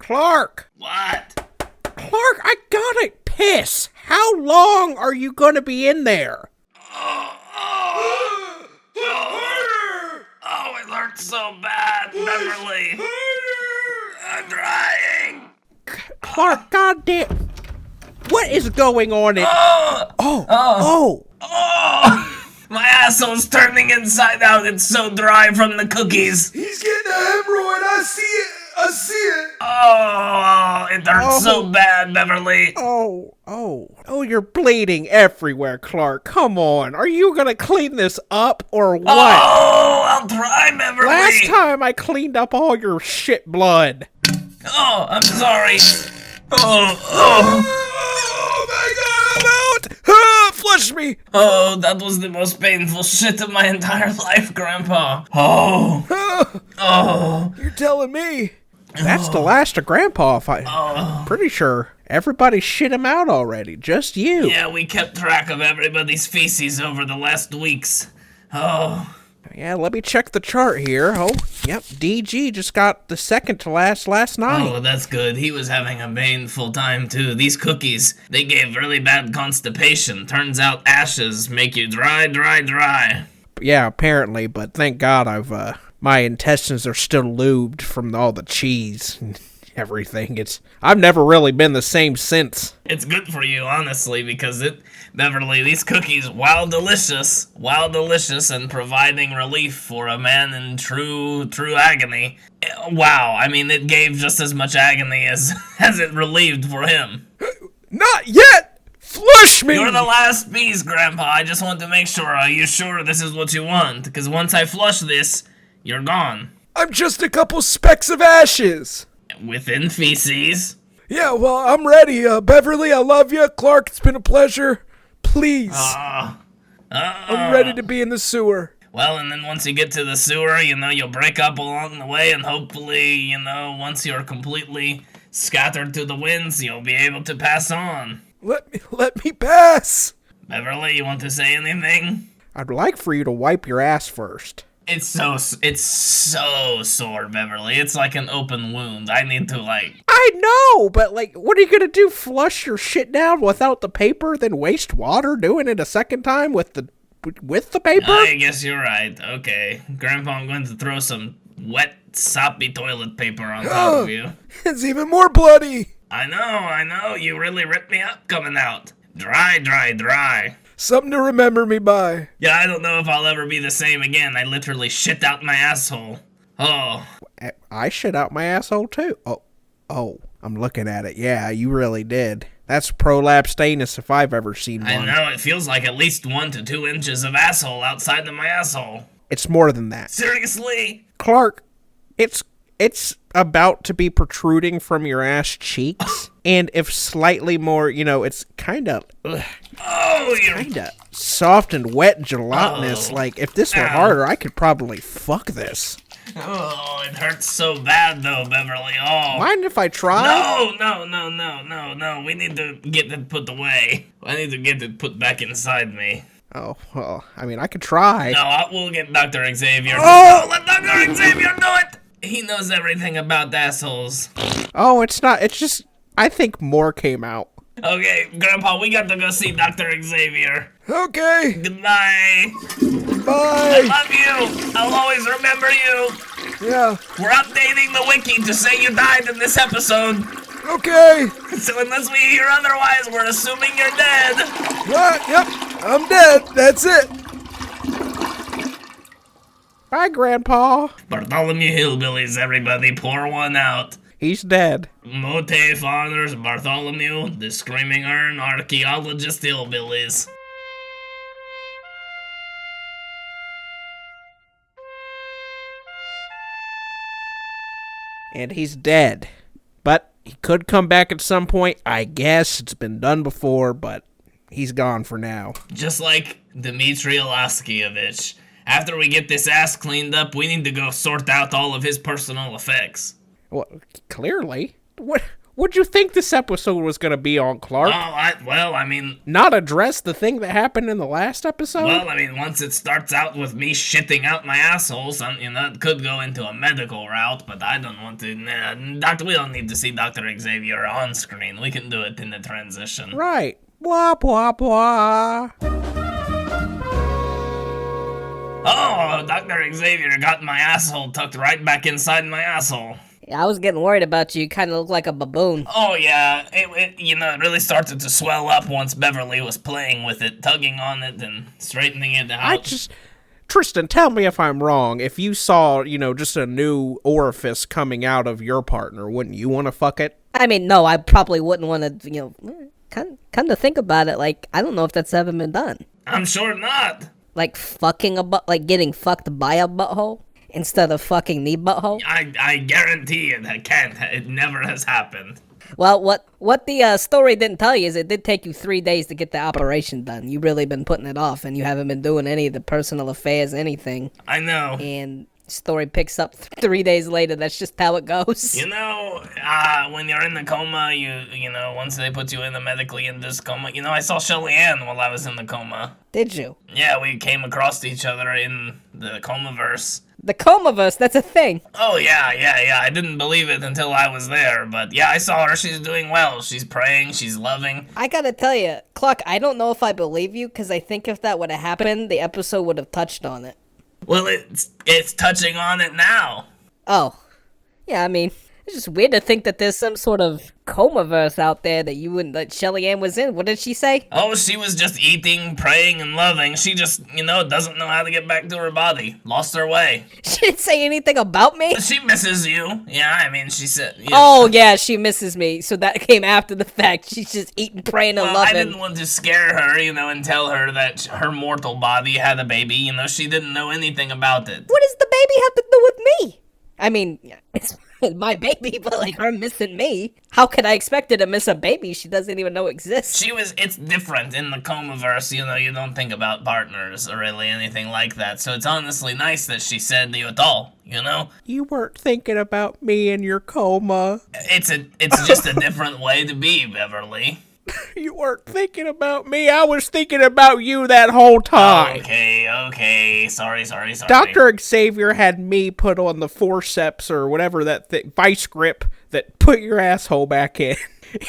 Clark! What? Clark, I gotta piss. How long are you gonna be in there? Oh, it hurts so bad, Beverly. I'm dying. Clark, goddamn. What is going on in... Oh! My asshole's turning inside out. It's so dry from the cookies. He's getting a hemorrhoid. I see it. Oh, it hurts so bad, Beverly. Oh, you're bleeding everywhere, Clark. Come on. Are you gonna clean this up or what? Oh, I'll try, Beverly. Last time I cleaned up all your shit blood. Oh, I'm sorry. Oh my God, I'm out. Flush me. Oh, that was the most painful shit of my entire life, Grandpa. Oh. You're telling me. That's the last of Grandpa. Pretty sure everybody shit him out already. Just you. Yeah, we kept track of everybody's feces over the last weeks. Oh. Yeah, let me check the chart here. Oh, yep, DG just got the second to last night. Oh, that's good. He was having a painful time, too. These cookies, they gave really bad constipation. Turns out ashes make you dry. Yeah, apparently, but thank God my intestines are still lubed from all the cheese and everything. I've never really been the same since. It's good for you, honestly, because Beverly, these cookies, while delicious and providing relief for a man in true agony. Wow, I mean, it gave just as much agony as it relieved for him. Not yet. Flush me. You're the last piece, Grandpa. I just want to make sure. Are you sure this is what you want? Because once I flush this, you're gone. I'm just a couple specks of ashes. Within feces. Yeah, well, I'm ready. Beverly, I love you. Clark, it's been a pleasure. Please. I'm ready to be in the sewer. Well, and then once you get to the sewer, you'll break up along the way, and hopefully, once you're completely scattered to the winds, you'll be able to pass on. Let me pass. Beverly, you want to say anything? I'd like for you to wipe your ass first. It's so sore, Beverly. It's like an open wound. I need to, I know, but, what are you gonna do? Flush your shit down without the paper, then waste water doing it a second time with the paper? I guess you're right. Okay. Grandpa, I'm going to throw some wet, soppy toilet paper on top of you. It's even more bloody. I know. You really ripped me up coming out. Dry. Something to remember me by. Yeah, I don't know if I'll ever be the same again. I literally shit out my asshole. Oh. I shit out my asshole too. Oh, I'm looking at it. Yeah, you really did. That's prolapse if I've ever seen one. I know, it feels like at least 1 to 2 inches of asshole outside of my asshole. It's more than that. Seriously? Clark, it's about to be protruding from your ass cheeks. And if slightly more, it's kind of... Oh, you're... kind of soft and wet and gelatinous. If this were harder, I could probably fuck this. Oh, it hurts so bad, though, Beverly. Oh. Mind if I try? No. We need to get it put away. I need to get it put back inside me. Oh, well, I mean, I could try. No, we'll get Dr. Xavier. Oh! Let Dr. Xavier do it! He knows everything about assholes. Oh, it's not. It's just, I think more came out. Okay, Grandpa, we got to go see Dr. Xavier. Okay. Goodbye. Bye. I love you. I'll always remember you. Yeah. We're updating the wiki to say you died in this episode. Okay. So unless we hear otherwise, we're assuming you're dead. Yep. I'm dead. That's it. Bye, Grandpa. Bartholomew Hillbillies, everybody, pour one out. He's dead. MOATAIF honors Bartholomew, the Screaming Urn Archaeologist Hillbillies. And he's dead. But he could come back at some point. I guess it's been done before, but he's gone for now. Just like Dimitri Alaskievich. After we get this ass cleaned up, we need to go sort out all of his personal effects. Well, clearly. What'd you think this episode was going to be on, Clark? Not address the thing that happened in the last episode? Well, I mean, once it starts out with me shitting out my asshole, it could go into a medical route, but I don't want to. We don't need to see Dr. Xavier on screen. We can do it in the transition. Right. Blah, blah, blah. Oh, Dr. Xavier got my asshole tucked right back inside my asshole. Yeah, I was getting worried about you. You kind of look like a baboon. Oh, yeah. It really started to swell up once Beverly was playing with it, tugging on it and straightening it out. Tristan, tell me if I'm wrong. If you saw, just a new orifice coming out of your partner, wouldn't you want to fuck it? I mean, no, I probably wouldn't want to, come to think about it, I don't know if that's ever been done. I'm sure not. Like fucking getting fucked by a butthole instead of fucking the butthole? I guarantee it. I can't. It never has happened. Well, what the story didn't tell you is it did take you 3 days to get the operation done. You've really been putting it off, and you haven't been doing any of the personal affairs, anything. I know. And story picks up 3 days later. That's just how it goes. When you're in the coma, once they put you in the medically induced coma, I saw Shelly Ann while I was in the coma. Did you? Yeah, we came across each other in the comaverse. The comaverse, that's a thing. Oh, yeah. I didn't believe it until I was there, but yeah, I saw her. She's doing well. She's praying. She's loving. I gotta tell you, Cluck, I don't know if I believe you, because I think if that would have happened, the episode would have touched on it. Well, it's touching on it now. Oh. Yeah, I mean, it's just weird to think that there's some sort of comaverse out there that Shelly Ann was in. What did she say? Oh, she was just eating, praying, and loving. She just, doesn't know how to get back to her body. Lost her way. She didn't say anything about me? She misses you. Yeah, I mean, she said... Oh, yeah, she misses me. So that came after the fact. She's just eating, praying, and loving. I didn't want to scare her, and tell her that her mortal body had a baby. She didn't know anything about it. What does the baby have to do with me? I mean, it's my baby, but her missing me. How could I expect her to miss a baby she doesn't even know exists? It's different in the comaverse, you don't think about partners or really anything like that. So it's honestly nice that she said you at all, You weren't thinking about me in your coma. It's just a different way to be, Beverly. You weren't thinking about me. I was thinking about you that whole time. Okay. Sorry. Dr. Xavier had me put on the forceps or whatever that vice grip that put your asshole back in.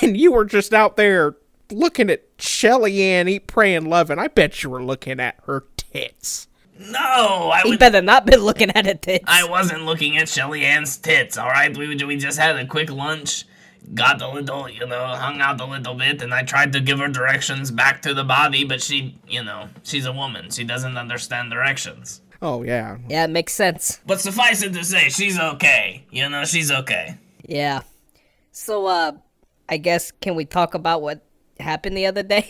And you were just out there looking at Shelly Ann eat, pray, and love, and I bet you were looking at her tits. No, He better not be looking at her tits. I wasn't looking at Shelly Ann's tits, alright? We just had a quick lunch. Got a little, hung out a little bit, and I tried to give her directions back to the body, but she, she's a woman. She doesn't understand directions. Oh, yeah. Yeah, it makes sense. But suffice it to say, she's okay. She's okay. Yeah. So, I guess, can we talk about what happened the other day?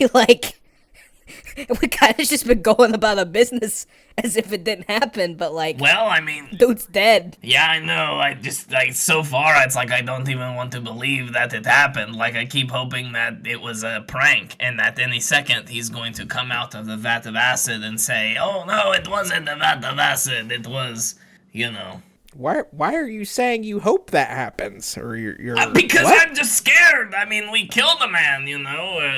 We kind of just been going about our business as if it didn't happen, but well, I mean, dude's dead. Yeah, I know. I just so far it's I don't even want to believe that it happened. I keep hoping that it was a prank and that any second he's going to come out of the vat of acid and say, "Oh no, it wasn't the vat of acid. It was, Why are you saying you hope that happens? Or you're because what? I'm just scared. I mean, we killed a man,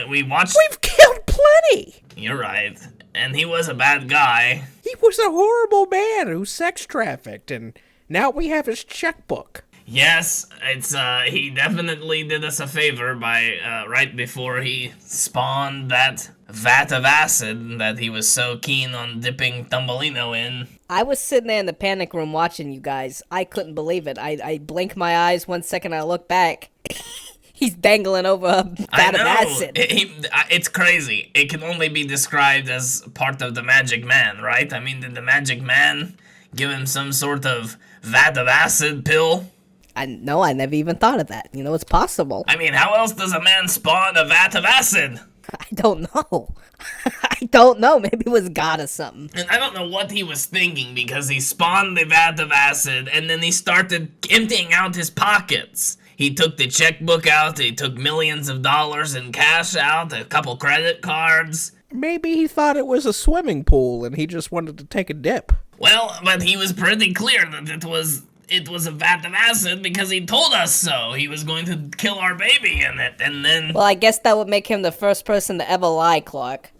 we watched... We've killed plenty! You're right. And he was a bad guy. He was a horrible man who sex trafficked, and now we have his checkbook. Yes, it's, he definitely did us a favor by, right before he spawned that vat of acid that he was so keen on dipping Thumbelino in. I was sitting there in the panic room watching you guys. I couldn't believe it. I blinked my eyes 1 second, I look back. He's dangling over a vat of acid. It's crazy. It can only be described as part of the Magic Man, right? I mean, did the Magic Man give him some sort of vat of acid pill? No, I never even thought of that. It's possible. I mean, how else does a man spawn a vat of acid? I don't know. I don't know. Maybe it was God or something. And I don't know what he was thinking, because he spawned the vat of acid, and then he started emptying out his pockets. He took the checkbook out, he took millions of dollars in cash out, a couple credit cards. Maybe he thought it was a swimming pool, and he just wanted to take a dip. Well, but he was pretty clear that it was a vat of acid because he told us so. He was going to kill our baby in it, and then... Well, I guess that would make him the first person to ever lie, Clark.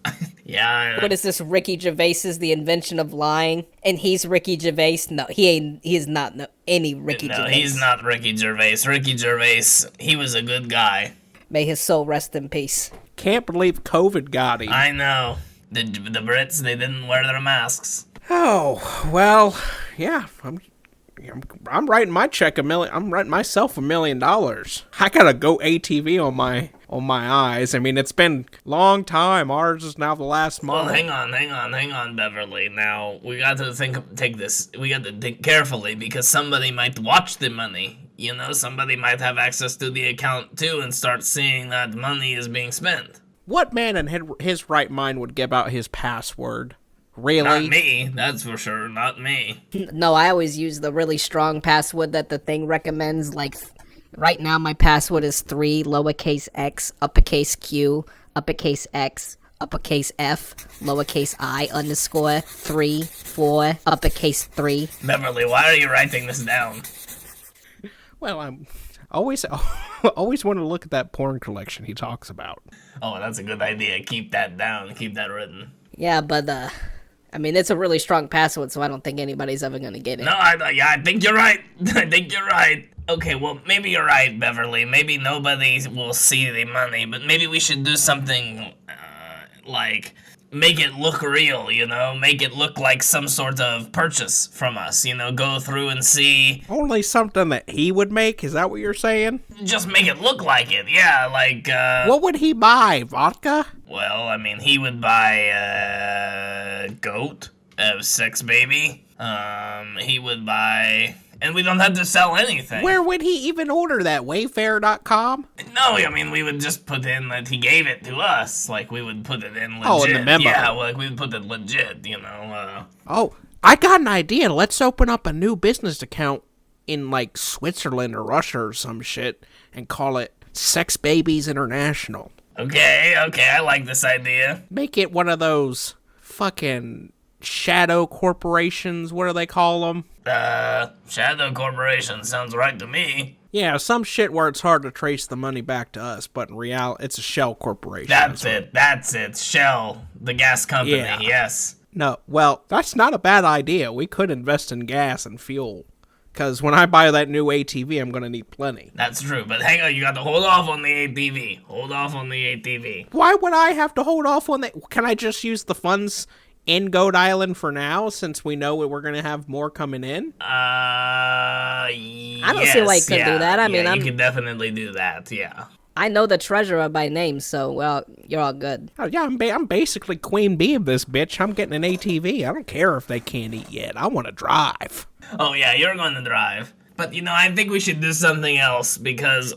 Yeah. What is this, Ricky Gervais's The Invention of Lying? And he's Ricky Gervais? No, he is not any Ricky Gervais. No, he's not Ricky Gervais. Ricky Gervais, he was a good guy. May his soul rest in peace. Can't believe COVID got him. I know. The Brits, they didn't wear their masks. Oh, well, yeah, I'm writing my check I'm writing myself $1 million. I gotta go ATV on my eyes. I mean, it's been a long time. Ours is now the last month. Well, hang on, Beverly. Now, we got to we got to think carefully because somebody might watch the money. You know, somebody might have access to the account too and start seeing that money is being spent. What man in his right mind would give out his password? Really? Not me, that's for sure, not me. No, I always use the really strong password that the thing recommends. Like, right now my password is 3, lowercase x, uppercase q, uppercase x, uppercase f, lowercase I, underscore, 3, 4, uppercase 3. Beverly, why are you writing this down? Well, I'm always wanted to look at that porn collection he talks about. Oh, that's a good idea. Keep that down. Keep that written. Yeah, but, I mean, it's a really strong password, so I don't think anybody's ever gonna get it. No, I think you're right. I think you're right. Okay, well, maybe you're right, Beverly. Maybe nobody will see the money, but maybe we should do something, like, make it look real, you know? Make it look like some sort of purchase from us, you know? Go through and see. Only something that he would make? Is that what you're saying? Just make it look like it, yeah, like, What would he buy? Vodka? Well, I mean, he would buy a goat, a sex baby. He would buy... And we don't have to sell anything. Where would he even order that? Wayfair.com? No, I mean, we would just put in that he gave it to us. Like, we would put it in legit. Oh, in the memo. Yeah, like, we would put it legit, you know. Oh, I got an idea. Let's open up a new business account in, like, Switzerland or Russia or some shit and call it Sex Babies International. Okay, I like this idea. Make it one of those fucking shadow corporations. What do they call them? Shadow Corporation sounds right to me. Yeah, some shit where it's hard to trace the money back to us, but in reality, it's a shell corporation. That's it. Shell, the gas company, Yeah. Yes. No, well, that's not a bad idea. We could invest in gas and fuel. Because when I buy that new ATV, I'm going to need plenty. That's true, but hang on, you got to hold off on the ATV. Hold off on the ATV. Why would I have to hold off on that? Can I just use the funds in Goat Island for now, since we know we're going to have more coming in? I don't see why you could do that. I mean, you can definitely do that, yeah. I know the treasurer by name, so, well, you're all good. Oh, yeah, I'm basically queen bee of this bitch. I'm getting an ATV. I don't care if they can't eat yet. I want to drive. Oh, yeah, you're going to drive. But, you know, I think we should do something else, because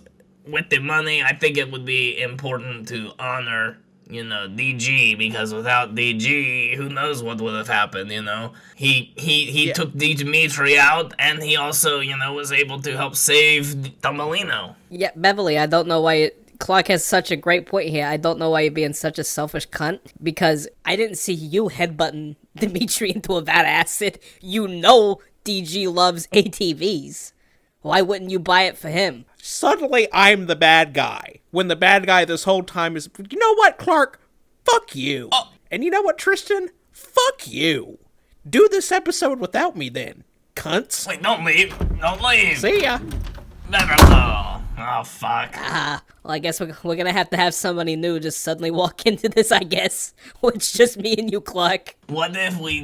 with the money, I think it would be important to honor, you know, DG, because without DG, who knows what would have happened, you know? He took Dimitri out, and he also, you know, was able to help save Tomolino. Yeah, Beverly, I don't know why Clark has such a great point here. I don't know why you're being such a selfish cunt, because I didn't see you headbutting Dimitri into a vat of acid. You know DG loves ATVs. Why wouldn't you buy it for him? Suddenly, I'm the bad guy. When the bad guy this whole time is, you know what, Clark? Fuck you. Oh. And you know what, Tristan? Fuck you. Do this episode without me then, cunts. Wait, don't leave. Don't leave. See ya. Never know. Oh, fuck. Well, I guess we're gonna have to have somebody new just suddenly walk into this, I guess. It's just me and you, Clark. What if we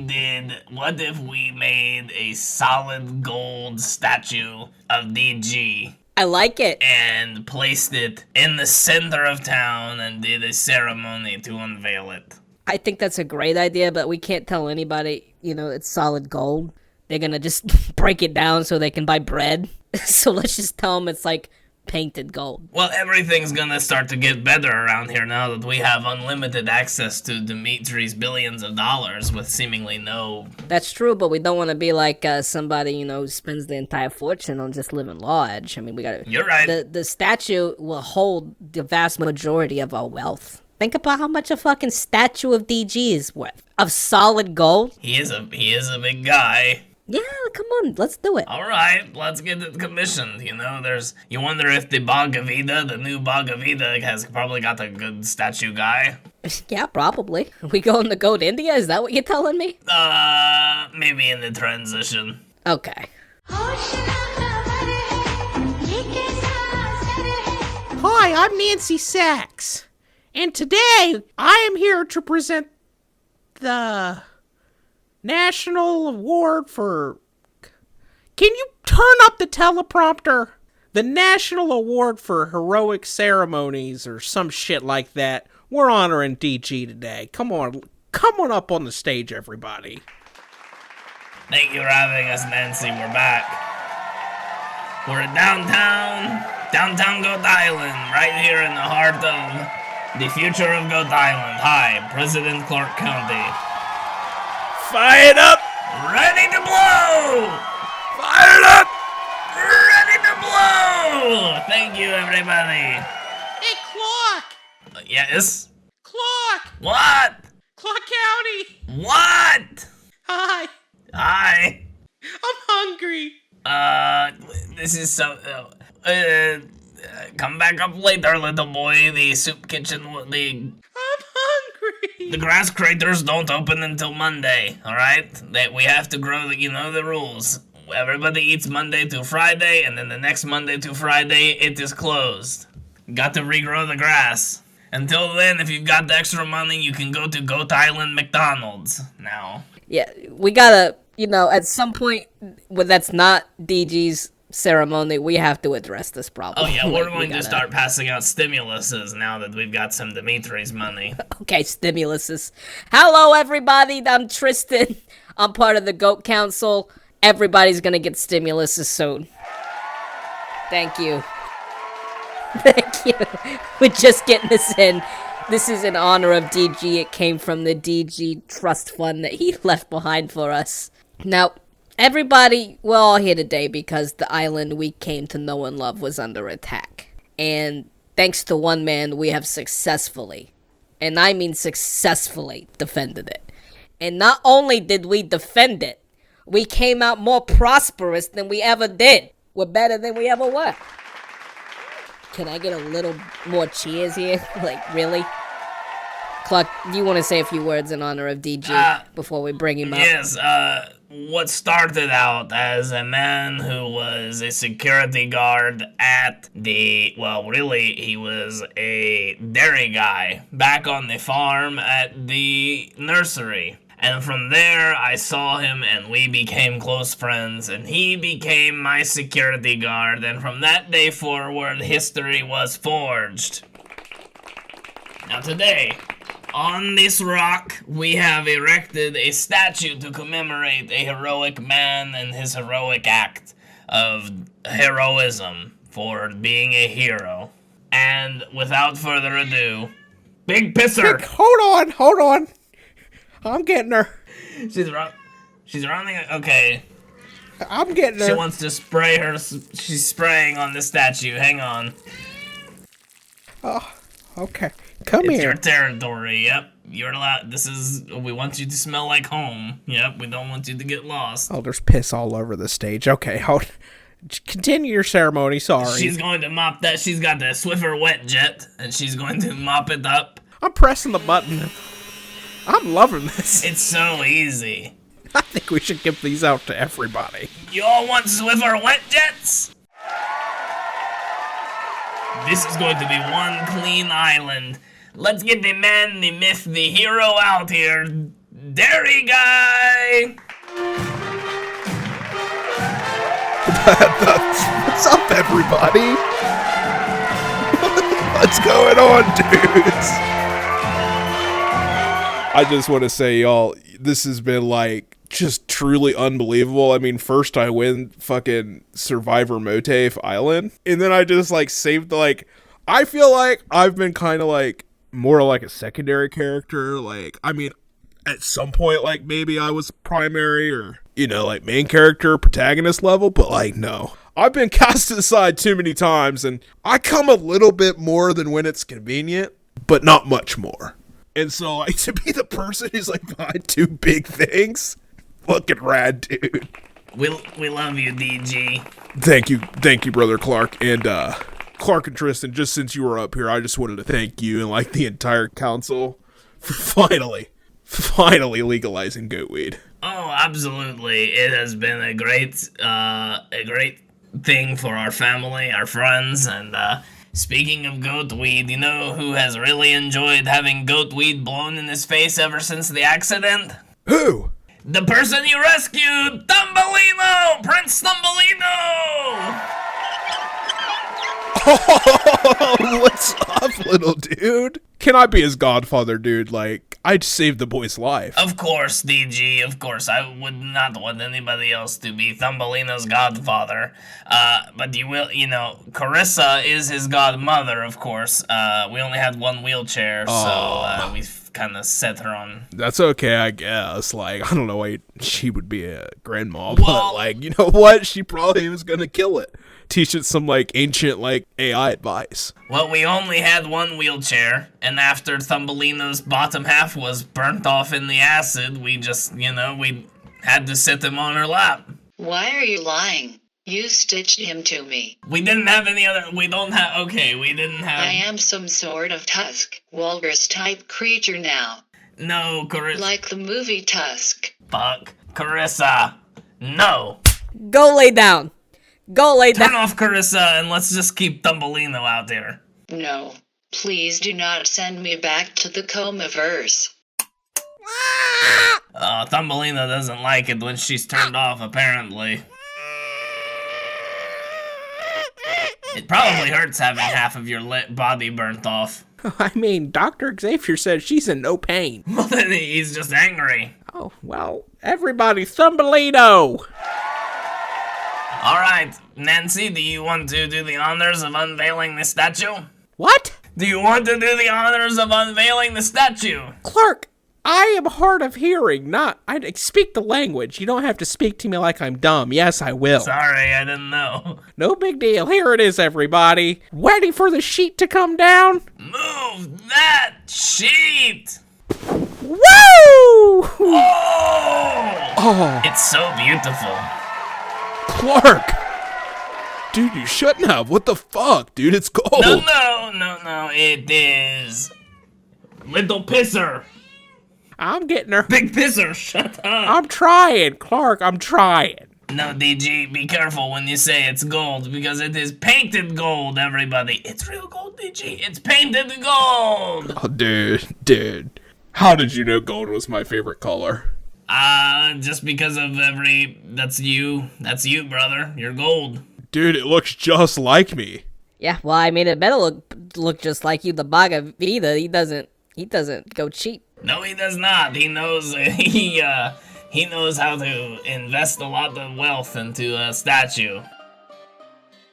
made a solid gold statue of DG? I like it. And placed it in the center of town and did a ceremony to unveil it. I think that's a great idea, but we can't tell anybody, you know, it's solid gold. They're gonna just break it down so they can buy bread. So let's just tell them it's like painted gold. Well, everything's gonna start to get better around here now that we have unlimited access to Dimitri's billions of dollars with seemingly no... That's true, but we don't want to be like somebody, you know, who spends the entire fortune on just living large. I mean, we gotta... You're right. The statue will hold the vast majority of our wealth. Think about how much a fucking statue of DG is worth. Of solid gold. He is a big guy. Yeah, come on, let's do it. All right, let's get it commissioned. You wonder if the Bhagavita, the new Bhagavita, has probably got a good statue guy. Yeah, probably. We going to go to India? Is that what you're telling me? Maybe in the transition. Okay. Hi, I'm Nancy Sachs, and today I am here to present the National Award for... Can you turn up the teleprompter? The National Award for Heroic Ceremonies or some shit like that. We're honoring DG today. Come on up on the stage, everybody. Thank you for having us, Nancy. We're back. We're at downtown Goat Island, right here in the heart of the future of Goat Island. Hi, President Clark County. Fire it up! Ready to blow! Fire it up! Ready to blow! Thank you, everybody. Hey, Clark! Yes? Clark! What? Clark County! What? Hi. Hi. I'm hungry. This is so... come back up later, little boy. The soup kitchen will... I'm hungry. The grass craters don't open until Monday, alright? We have to grow the rules. Everybody eats Monday to Friday, and then the next Monday to Friday, it is closed. Got to regrow the grass. Until then, if you've got the extra money, you can go to Goat Island McDonald's now. Yeah, we gotta, at some point, when that's not DG's ceremony, we have to address this problem. Oh yeah, we're going to start passing out stimuluses now that we've got some Dimitri's money. Okay, stimuluses. Hello, everybody. I'm Tristan. I'm part of the Goat Council. Everybody's gonna get stimuluses soon. Thank you. Thank you. We're just getting this in. This is in honor of DG. It came from the DG trust fund that he left behind for us. Now, everybody, we're all here today because the island we came to know and love was under attack. And thanks to one man, we have successfully, and I mean successfully, defended it. And not only did we defend it, we came out more prosperous than we ever did. We're better than we ever were. Can I get a little more cheers here? Like, really? Clark, do you want to say a few words in honor of DG before we bring him up? Yes, what started out as a man who was a security guard at he was a dairy guy back on the farm at the nursery. And from there, I saw him and we became close friends, and he became my security guard, and from that day forward, history was forged. Now today, on this rock, we have erected a statue to commemorate a heroic man and his heroic act of heroism for being a hero. And without further ado, Big Pisser! Hold on. I'm getting her. She's running. Okay. I'm getting her. She wants to spray her. She's spraying on the statue. Hang on. Oh, okay. Come it's here. Your territory. Yep. You're allowed. We want you to smell like home. Yep. We don't want you to get lost. Oh, there's piss all over the stage. Okay, continue your ceremony. Sorry. She's going to mop that. She's got the Swiffer wet jet, and she's going to mop it up. I'm pressing the button. I'm loving this. It's so easy. I think we should give these out to everybody. You all want Swiffer wet jets? This is going to be one clean island. Let's get the man, the myth, the hero out here. Dairy guy! What's up, everybody? What's going on, dudes? I just want to say, y'all, this has been, just truly unbelievable. I mean, first I win fucking Survivor MOATAIF Island, and then I just, saved, I feel like I've been kind of, more like a secondary character. At some point, maybe I was primary or, main character, protagonist level, but, no. I've been cast aside too many times, and I come a little bit more than when it's convenient, but not much more. And so, to be the person who's, behind two big things, fucking rad, dude. We love you, DG. Thank you, brother Clark. And Clark and Tristan, just since you were up here, I just wanted to thank you and like the entire council for finally legalizing goat weed. Oh, absolutely. It has been a great thing for our family, our friends, and speaking of goat weed, you know who has really enjoyed having goat weed blown in his face ever since the accident? Who? The person you rescued, Thumbelino! Prince Thumbelino! Oh, what's up, little dude? Can I be his godfather, dude? Like, I'd save the boy's life. Of course, DG, of course. I would not want anybody else to be Thumbelino's godfather. But Carissa is his godmother, of course. We only had one wheelchair, so we've kind of set her on. That's okay, I guess. Like, I don't know why she would be a grandma, but, like, you know what? She probably was gonna kill it. Teach it some, like, ancient, like, AI advice. Well, we only had one wheelchair, and after Thumbelino's bottom half was burnt off in the acid, we just, we had to sit him on her lap. Why are you lying? You stitched him to me. We didn't have any other, we didn't have... I am some sort of Tusk, walrus-type creature now. No, Carissa. Like the movie Tusk. Fuck. Carissa. No. Go lay down. Go lay down. Turn off Carissa and let's just keep Thumbelino out there. No. Please do not send me back to the coma-verse. Thumbelino doesn't like it when she's turned off, apparently. It probably hurts having half of your body burnt off. I mean, Dr. Xavier said she's in no pain. Well, then he's just angry. Oh, well, everybody, Thumbelino! Alright, Nancy, do you want to do the honors of unveiling the statue? What? Do you want to do the honors of unveiling the statue? Clark, I am hard of hearing, I speak the language. You don't have to speak to me like I'm dumb. Yes, I will. Sorry, I didn't know. No big deal. Here it is, everybody. Ready for the sheet to come down? Move that sheet! Woo! Oh! It's so beautiful. Clark! Dude, you shouldn't have. What the fuck, dude? It's gold. No. It is... Little Pisser. I'm getting her. Big Pisser, shut up. I'm trying, Clark. I'm trying. No, DG, be careful when you say it's gold, because it is painted gold, everybody. It's real gold, DG. It's painted gold. Oh, dude. How did you know gold was my favorite color? Just because of that's you, brother. You're gold. Dude, it looks just like me. Yeah, well, I mean, it better look just like you. The Baga Vida, he doesn't go cheap. No, he does not. He knows he knows how to invest a lot of wealth into a statue.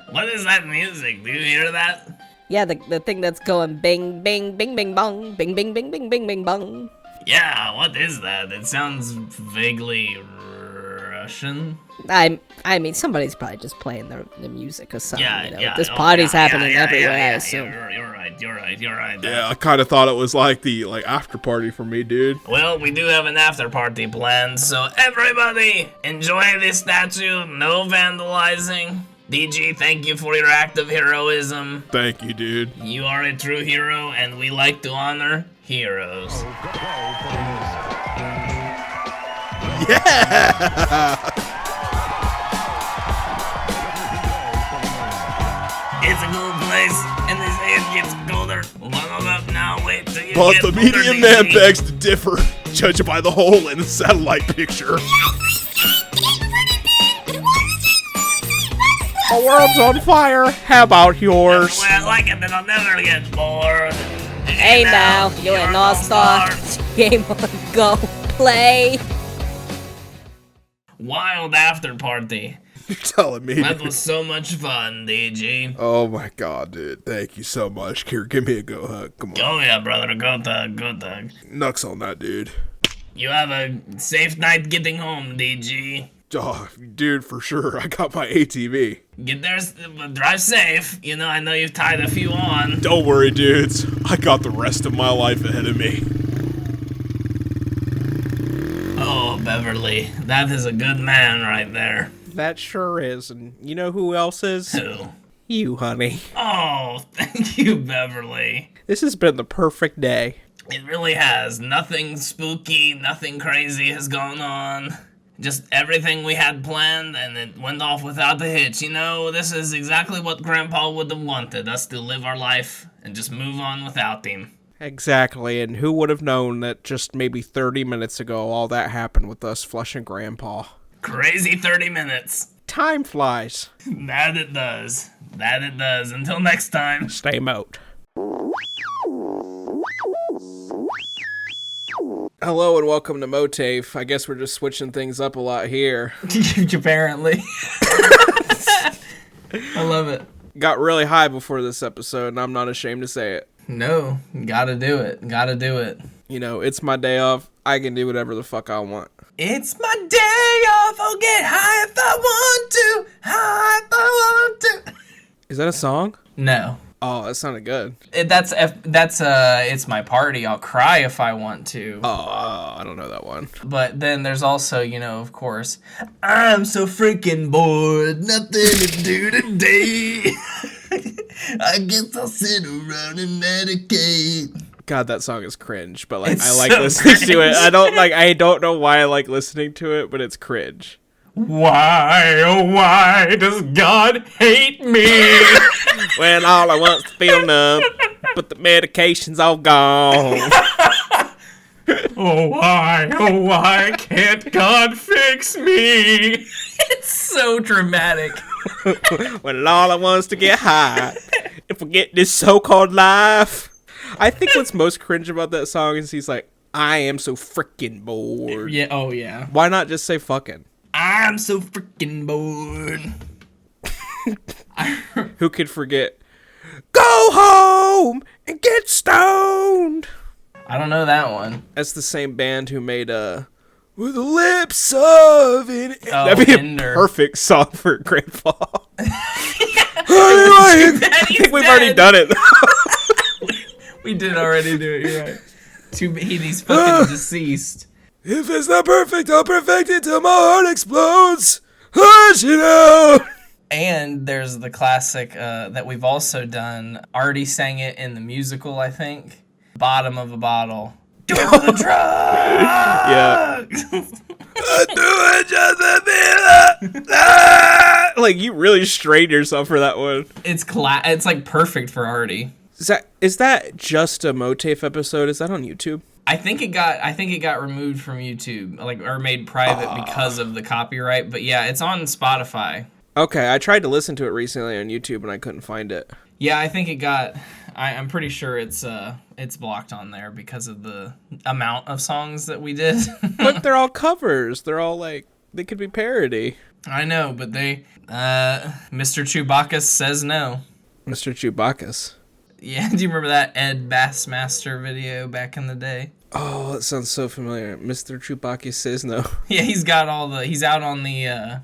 What is that music? Do you hear that? Yeah, the thing that's going bing, bing, bing, bing, bong, bing, bing, bing, bing, bing, bing, bong. Yeah, what is that? It sounds vaguely Russian. I mean, somebody's probably just playing the music or something. Yeah. This party's happening everywhere, I assume. You're right. Yeah, I kind of thought it was like the after party for me, dude. Well, we do have an after party planned, so everybody enjoy this statue. No vandalizing. DG, thank you for your act of heroism. Thank you, dude. You are a true hero, and we like to honor heroes. Yeah! It's a gold place, and they say it gets colder. Level up now, wait till you But get the older, medium man DG. begs to differ, judging by the hole in the satellite picture. The world's on fire. How about yours? Well, I like it, then I'll never get bored. Hey now, you're an all-star. Game on, go play. Wild after party. You're telling me, That dude. was so much fun, DG. Oh my god, dude. Thank you so much. Here, give me a go hug. Come on. Oh yeah, brother, go Doug. Nux on that, dude. You have a safe night getting home, DG. Oh, dude, for sure. I got my ATV. Get there, drive safe. I know you've tied a few on. Don't worry, dudes. I got the rest of my life ahead of me. Oh Beverly. That is a good man right there. That sure is. And you know who else is? Who? You, honey. Oh, thank you, Beverly. This has been the perfect day. It really has. Nothing spooky, nothing crazy has gone on. Just everything we had planned, and it went off without a hitch. You know, this is exactly what Grandpa would have wanted, us to live our life and just move on without him. Exactly, and who would have known that just maybe 30 minutes ago all that happened with us flushing Grandpa? Crazy 30 minutes. Time flies. That it does. That it does. Until next time. Stay moat. Hello and welcome to MOATAIF. I guess we're just switching things up a lot here. Apparently. I love it. Got really high before this episode, and I'm not ashamed to say it. No, gotta do it. Gotta do it. You know, it's my day off. I can do whatever the fuck I want. It's my day off. I'll get high if I want to. High if I want to. Is that a song? No. Oh, that sounded good. That's it's my party. I'll cry if I want to. Oh, I don't know that one. But then there's also, you know, of course, I'm so freaking bored. Nothing to do today. I guess I'll sit around and medicate. God, that song is cringe, but like It's I like so listening to it. cringe. I don't know why I like listening to it, but it's cringe. Why, oh why does God hate me? When all I want is to feel numb, but the medication's all gone. Oh why can't God fix me? It's so dramatic. When all I want is to get high and forget this so-called life. I think what's most cringe about that song is he's like, I am so freaking bored. Yeah, oh yeah. Why not just say fucking? I'm so freaking bored. Who could forget? Go home and get stoned. I don't know that one. That's the same band who made With the Lips of an... Oh, That'd be Ender. a perfect song for Grandpa. I I think we've already done it. We did already do it, you're right. Too bad he's fucking deceased. If it's not perfect, I'll perfect it till my heart explodes. Hush it out. And there's the classic that we've also done. Artie sang it in the musical, I think. Bottom of a Bottle. Do it for the drug! Yeah. I do it just to feel it. Like, you really strained yourself for that one. It's like perfect for Artie. Is that just a MOATAIF episode? Is that on YouTube? I think it got removed from YouTube, like, or made private because of the copyright. But yeah, it's on Spotify. Okay, I tried to listen to it recently on YouTube and I couldn't find it. Yeah, I think it got. I'm pretty sure it's blocked on there because of the amount of songs that we did. But they're all covers. They're all like, they could be parody. I know, but they Mr. Chewbacca says no. Mr. Chewbacca's. Yeah, do you remember that Ed Bassmaster video back in the day? Oh, that sounds so familiar. Mr. Chewbacca says no. Yeah, he's out on the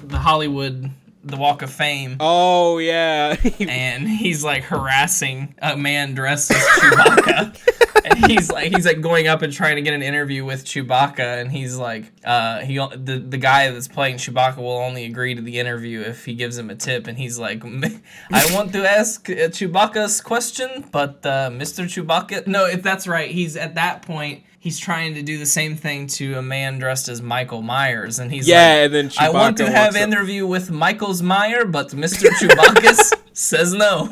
Hollywood, the Walk of Fame. Oh, yeah. And he's like harassing a man dressed as Chewbacca. And he's like going up and trying to get an interview with Chewbacca, and he's like, the guy that's playing Chewbacca will only agree to the interview if he gives him a tip, and he's like, I want to ask Chewbacca's question, but Mr. Chewbacca, no, if that's right, he's at that point. He's trying to do the same thing to a man dressed as Michael Myers, and he's like, and then Chewbacca I want to have an interview with Michael's Meyer, but Mr. Chewbacca says no.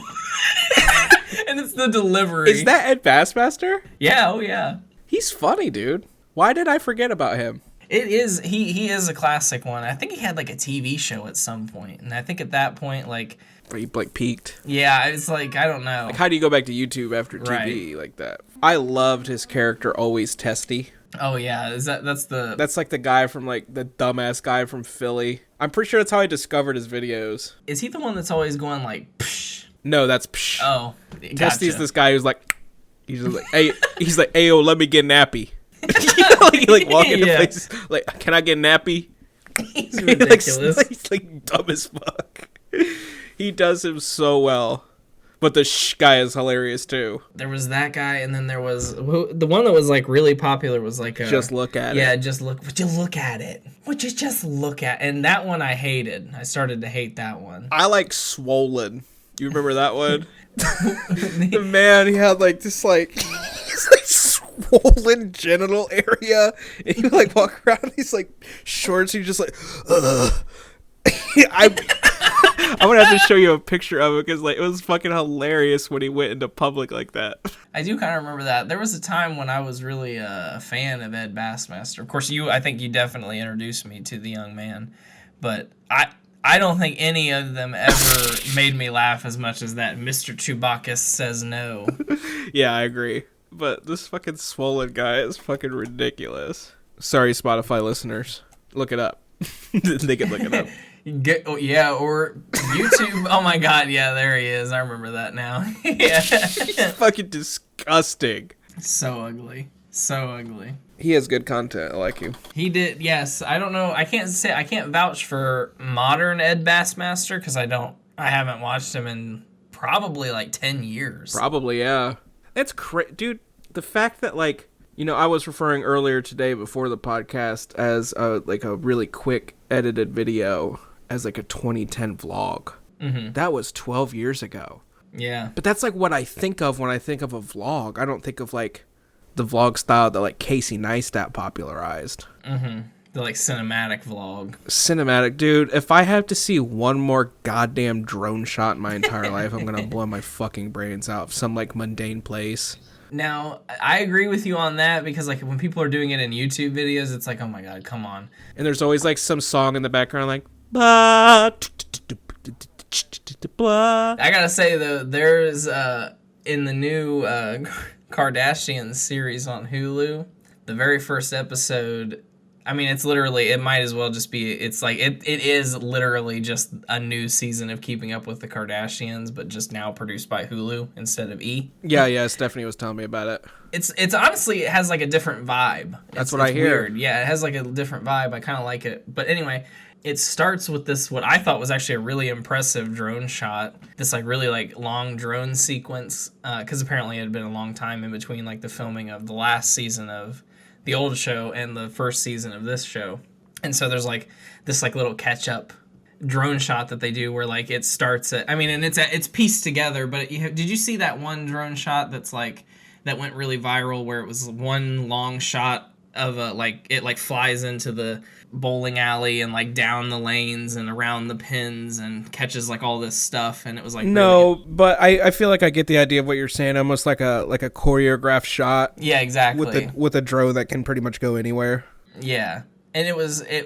And it's the delivery. Is that Ed Bassmaster? Yeah, oh yeah. He's funny, dude. Why did I forget about him? It is, he is a classic one. I think he had like a TV show at some point, and I think at that point, like... He like peaked. Yeah, it's like, I don't know. Like, how do you go back to YouTube after TV like that? I loved his character, Always Testy. Oh yeah, That's like the guy from like, the dumbass guy from Philly. I'm pretty sure that's how I discovered his videos. Is he the one that's always going like, psh? No, that's psh. Oh, Testy's gotcha. this guy who's like, he's just like, hey, he's like, hey, yo, let me get nappy. like walking to places, like, can I get nappy? He's ridiculous. He's like dumb as fuck. He does him so well. But the guy is hilarious too. There was that guy, and then there was the one that was like really popular was like Just look at it. Yeah, just look. Would you look at it? Would you just look at? And that one I hated. I started to hate that one. I like Swollen. You remember that one? The man, he had like this like he's like swollen genital area, and you like walk around. He's like shorts. He's just like, I'm gonna have to show you a picture of it because like it was fucking hilarious when he went into public like that. I do kind of remember that. There was a time when I was really a fan of Ed Bassmaster. Of course, I think you definitely introduced me to the young man, but I don't think any of them ever made me laugh as much as that Mr. Chewbacca says no. Yeah, I agree. But this fucking swollen guy is fucking ridiculous. Sorry, Spotify listeners. Look it up. They can look it up. Or YouTube. Oh my god, yeah, there he is. I remember that now. Yeah. He's fucking disgusting. So ugly. So ugly. He has good content. I like him. He did, yes. I don't know. I can't vouch for modern Ed Bassmaster because I haven't watched him in probably like 10 years. Probably, yeah. It's dude, the fact that like, I was referring earlier today before the podcast as a really quick edited video as like a 2010 vlog. Mm-hmm. That was 12 years ago. Yeah. But that's like what I think of when I think of a vlog. I don't think of like the vlog style that like Casey Neistat popularized. Mm-hmm. The like cinematic vlog. Cinematic, dude. If I have to see one more goddamn drone shot in my entire life, I'm gonna blow my fucking brains out. Some like mundane place. Now, I agree with you on that because like when people are doing it in YouTube videos, it's like, oh my god, come on. And there's always like some song in the background like blah. I gotta say though, there's in the new Kardashian series on Hulu, the very first episode, I mean, it's literally, it might as well just be, it's like, it is literally just a new season of Keeping Up with the Kardashians, but just now produced by Hulu instead of E! Yeah, Stephanie was telling me about it. It's honestly, it has like a different vibe. That's what I hear. Weird. Yeah, it has like a different vibe. I kind of like it. But anyway, it starts with this, what I thought was actually a really impressive drone shot. This like really like long drone sequence, because apparently it had been a long time in between like the filming of the last season of the old show and the first season of this show. And so there's like this like little catch up drone shot that they do where like it starts at, I mean, and it's pieced together, but did you see that one drone shot that's like, that went really viral where it was one long shot of a, like, it like flies into the bowling alley and like down the lanes and around the pins and catches like all this stuff, and it was like no, really but I feel like I get the idea of what you're saying, almost like a choreographed shot. Yeah, exactly. With a drone that can pretty much go anywhere. Yeah. And it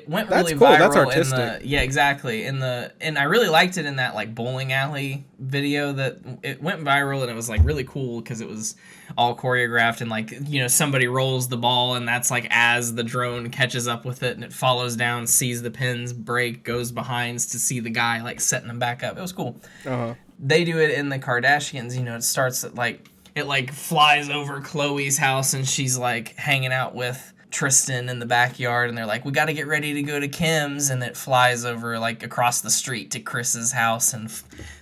went That's really cool. viral. That's artistic. Yeah, exactly. And I really liked it in that like bowling alley video that it went viral, and it was like really cool because it was all choreographed and like, somebody rolls the ball and that's like as the drone catches up with it and it follows down, sees the pins break, goes behind to see the guy like setting them back up. It was cool. Uh-huh. They do it in the Kardashians. It starts at like it like flies over Khloe's house and she's like hanging out with Tristan in the backyard, and they're like, we got to get ready to go to Kim's, and it flies over like across the street to Chris's house and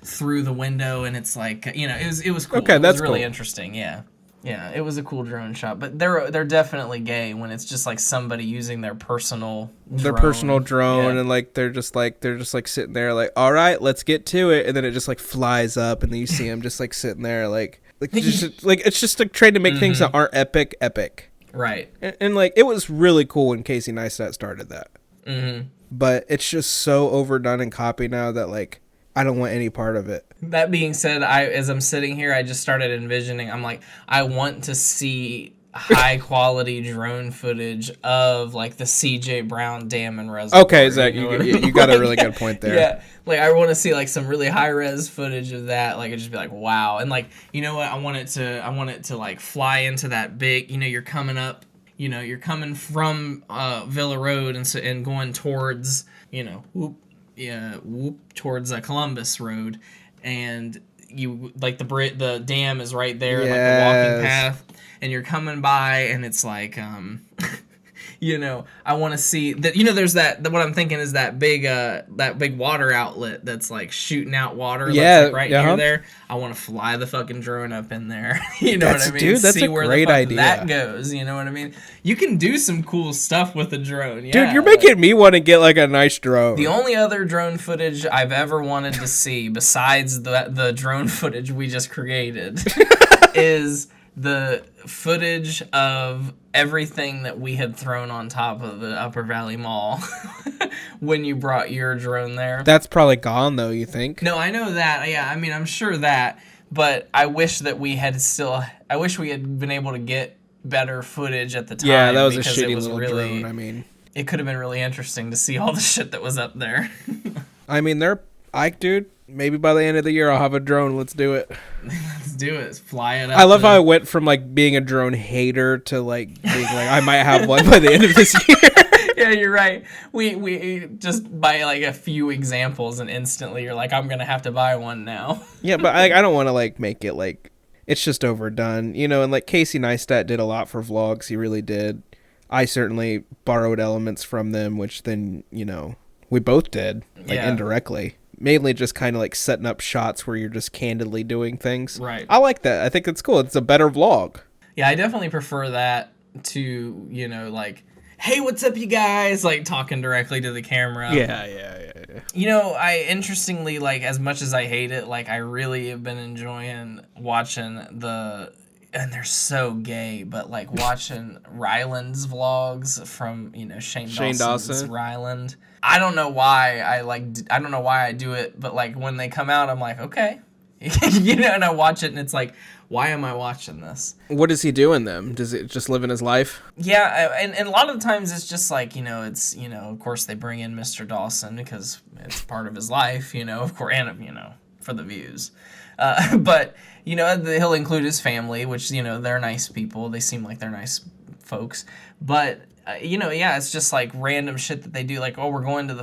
through the window, and it's like, it was cool. Okay, it that's was really cool. Interesting. Yeah, it was a cool drone shot, but they're definitely gay when it's just like somebody using their personal drone. Yeah. And like they're just like sitting there like, all right, let's get to it, and then it just like flies up, and then you see them just like sitting there like just like it's just like trying to make things that aren't epic. Right. And like, it was really cool when Casey Neistat started that. Mm-hmm. But it's just so overdone and copied now that, like, I don't want any part of it. That being said, as I'm sitting here, I just started envisioning, I'm like, I want to see high-quality drone footage of, like, the C.J. Brown Dam and Reservoir. Okay, Zach, you got a really good point there. Yeah, like, I want to see, like, some really high-res footage of that. Like, it'd just be like, wow. And, like, you know what? I want it to, like, fly into that big, you're coming up, you're coming from Villa Road and going towards, towards Columbus Road. And you, like, the dam is right there, like, the walking path. And you're coming by, and it's like, You know, I want to see that. You know, there's what I'm thinking is that big water outlet that's like shooting out water. Yeah, that's like right near there. I want to fly the fucking drone up in there. You know what I mean? Dude, that's see a where great the fuck idea. that goes. You know what I mean? You can do some cool stuff with a drone. Yeah, Dude, you're making me want to get like a nice drone. The only other drone footage I've ever wanted to see, besides the drone footage we just created, is the footage of everything that we had thrown on top of the Upper Valley Mall when you brought your drone there. That's probably gone, though, you think? No, I know that. Yeah, I mean, I'm sure that. But I wish that we had been able to get better footage at the time. Yeah, that was a because shitty it was little really, drone, I mean. It could have been really interesting to see all the shit that was up there. I mean, dude, maybe by the end of the year I'll have a drone. Let's do it. Let's do it. Fly it up. I love how I went from like being a drone hater to like being like I might have one by the end of this year. Yeah, you're right. We just by like a few examples and instantly you're like, I'm gonna have to buy one now. Yeah, but I don't want to like make it like it's just overdone, you know. And like Casey Neistat did a lot for vlogs. He really did. I certainly borrowed elements from them, which then you know we both did like indirectly. Mainly just kind of like setting up shots where you're just candidly doing things. Right. I like that. I think it's cool. It's a better vlog. Yeah, I definitely prefer that to, you know, like, hey, what's up, you guys? Like, talking directly to the camera. Yeah. You know, interestingly, like, as much as I hate it, like, I really have been enjoying watching and they're so gay, but, like, watching Ryland's vlogs from, you know, Shane Dawson's Ryland. I don't know why I don't know why I do it, but like when they come out, I'm like, okay, you know, and I watch it and it's like, why am I watching this? What does he do in them? Does it just living his life? Yeah. And a lot of the times it's just like, you know, it's, you know, of course they bring in Mr. Dawson because it's part of his life, you know, of course, and, you know, for the views. But, you know, he'll include his family, which, you know, they're nice people. They seem like they're nice folks, but you know, yeah, it's just like random shit that they do. Like, oh, we're going to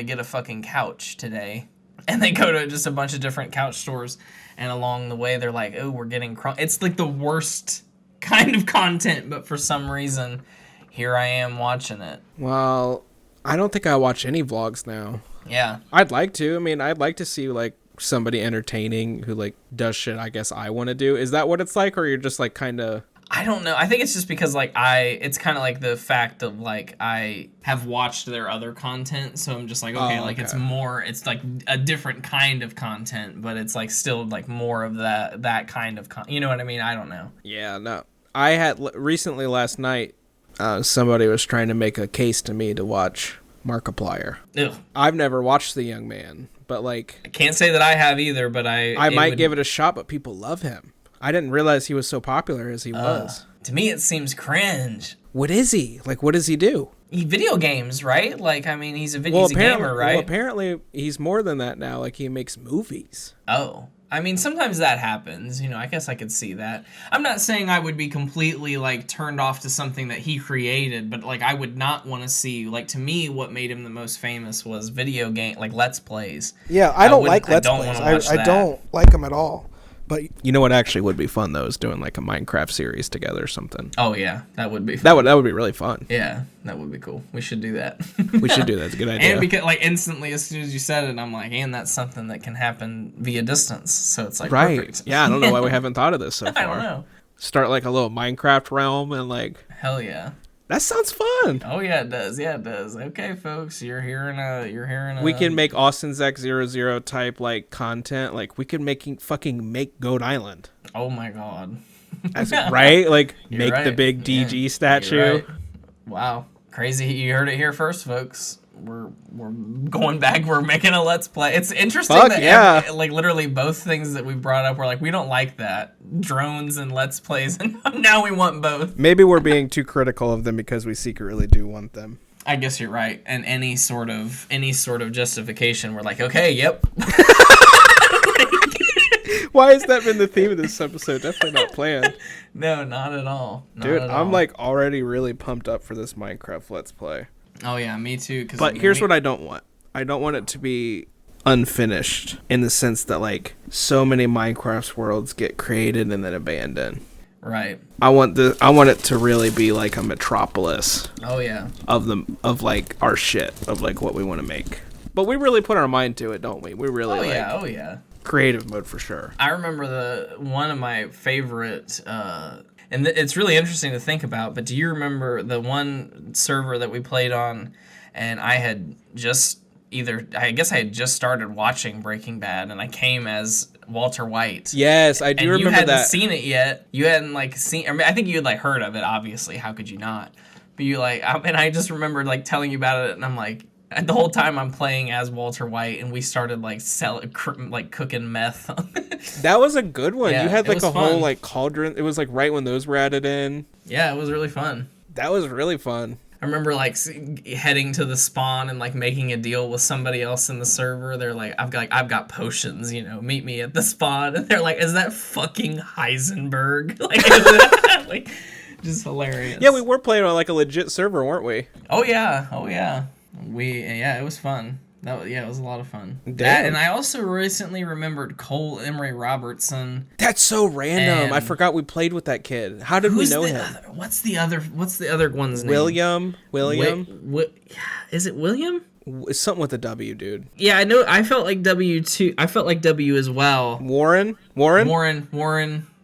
get a fucking couch today. And they go to just a bunch of different couch stores. And along the way, they're like, oh, we're getting it's like the worst kind of content. But for some reason, here I am watching it. Well, I don't think I watch any vlogs now. Yeah. I'd like to. I mean, I'd like to see like somebody entertaining who like does shit I guess I want to do. Is that what it's like? Or you're just like kind of... I don't know. I think it's just because like it's kind of like the fact of like I have watched their other content, so I'm just like okay, it's like a different kind of content, but it's like still like more of that kind of you know what I mean? I don't know. Yeah, no. I had recently last night somebody was trying to make a case to me to watch Markiplier. Ew. I've never watched The Young Man, but like I can't say that I have either, but I might give it a shot, but people love him. I didn't realize he was so popular as he was. To me, it seems cringe. What is he? Like, what does he do? Video games, right? Like, I mean, he's a gamer, right? Well, apparently, he's more than that now. Like, he makes movies. Oh. I mean, sometimes that happens. You know, I guess I could see that. I'm not saying I would be completely, like, turned off to something that he created, but, like, I would not want to see, like, to me, what made him the most famous was video game, like, Let's Plays. Yeah, I don't like Let's Plays. I don't like them at all. But you know what actually would be fun though is doing like a Minecraft series together or something. Oh yeah, that would be fun. That would be really fun. Yeah, that would be cool. We should do that. We should do that. It's a good idea. And because like instantly as soon as you said it, I'm like, and that's something that can happen via distance. So it's like right. Perfect. Yeah, I don't know why we haven't thought of this so far. I don't know. Start like a little Minecraft realm and like hell yeah. That sounds fun. Oh yeah, it does. Yeah, it does. Okay, folks, you're hearing a. We can make Austin's X00 type like content. Like we could make Goat Island. Oh my god. That's right. Like make right. the big DG statue. Right. Wow, crazy! You heard it here first, folks. We're going back. We're making a Let's Play. It's interesting that like literally both things that we brought up were like we don't like that drones and Let's Plays, and now we want both. Maybe we're being too critical of them because we secretly do want them. I guess you're right. And any sort of justification, we're like, okay, yep. Why has that been the theme of this episode? Definitely not planned. No, not at all. Dude, I'm like already really pumped up for this Minecraft Let's Play. Oh yeah, me too. But here's what I don't want. I don't want it to be unfinished in the sense that like so many Minecraft worlds get created and then abandoned. Right. I want it to really be like a metropolis Oh yeah. of like our shit, of like what we want to make. But we really put our mind to it, don't we? We really Oh yeah. creative mode for sure. I remember one of my favorite, and it's really interesting to think about. But do you remember the one server that we played on? And I had just I guess I had just started watching Breaking Bad, and I came as Walter White. Yes, I do And remember you hadn't that. seen it yet. You hadn't like seen. I mean, I think you had like heard of it. Obviously, how could you not? But you like, and I just remembered like telling you about it, and I'm like. And the whole time I'm playing as Walter White, and we started like cooking meth. That was a good one. Yeah, You had it like was a whole fun. like cauldron. It was like right when those were added in. Yeah, it was really fun. That was really fun. I remember like heading to the spawn and like making a deal with somebody else in the server. They're like, I've got potions, meet me at the spawn. And they're like, is that fucking Heisenberg? Like just hilarious. Yeah, we were playing on like a legit server, weren't we? Oh yeah. It was fun. It was a lot of fun. Damn. That, and I also recently remembered Cole Emery Robertson. That's so random. I And- forgot we played with that kid. How did we know him? What's the other one's name? William. Is it William? It's something with a W, dude. Yeah, I know. I felt like W too. I felt like W as well. Warren. Warren.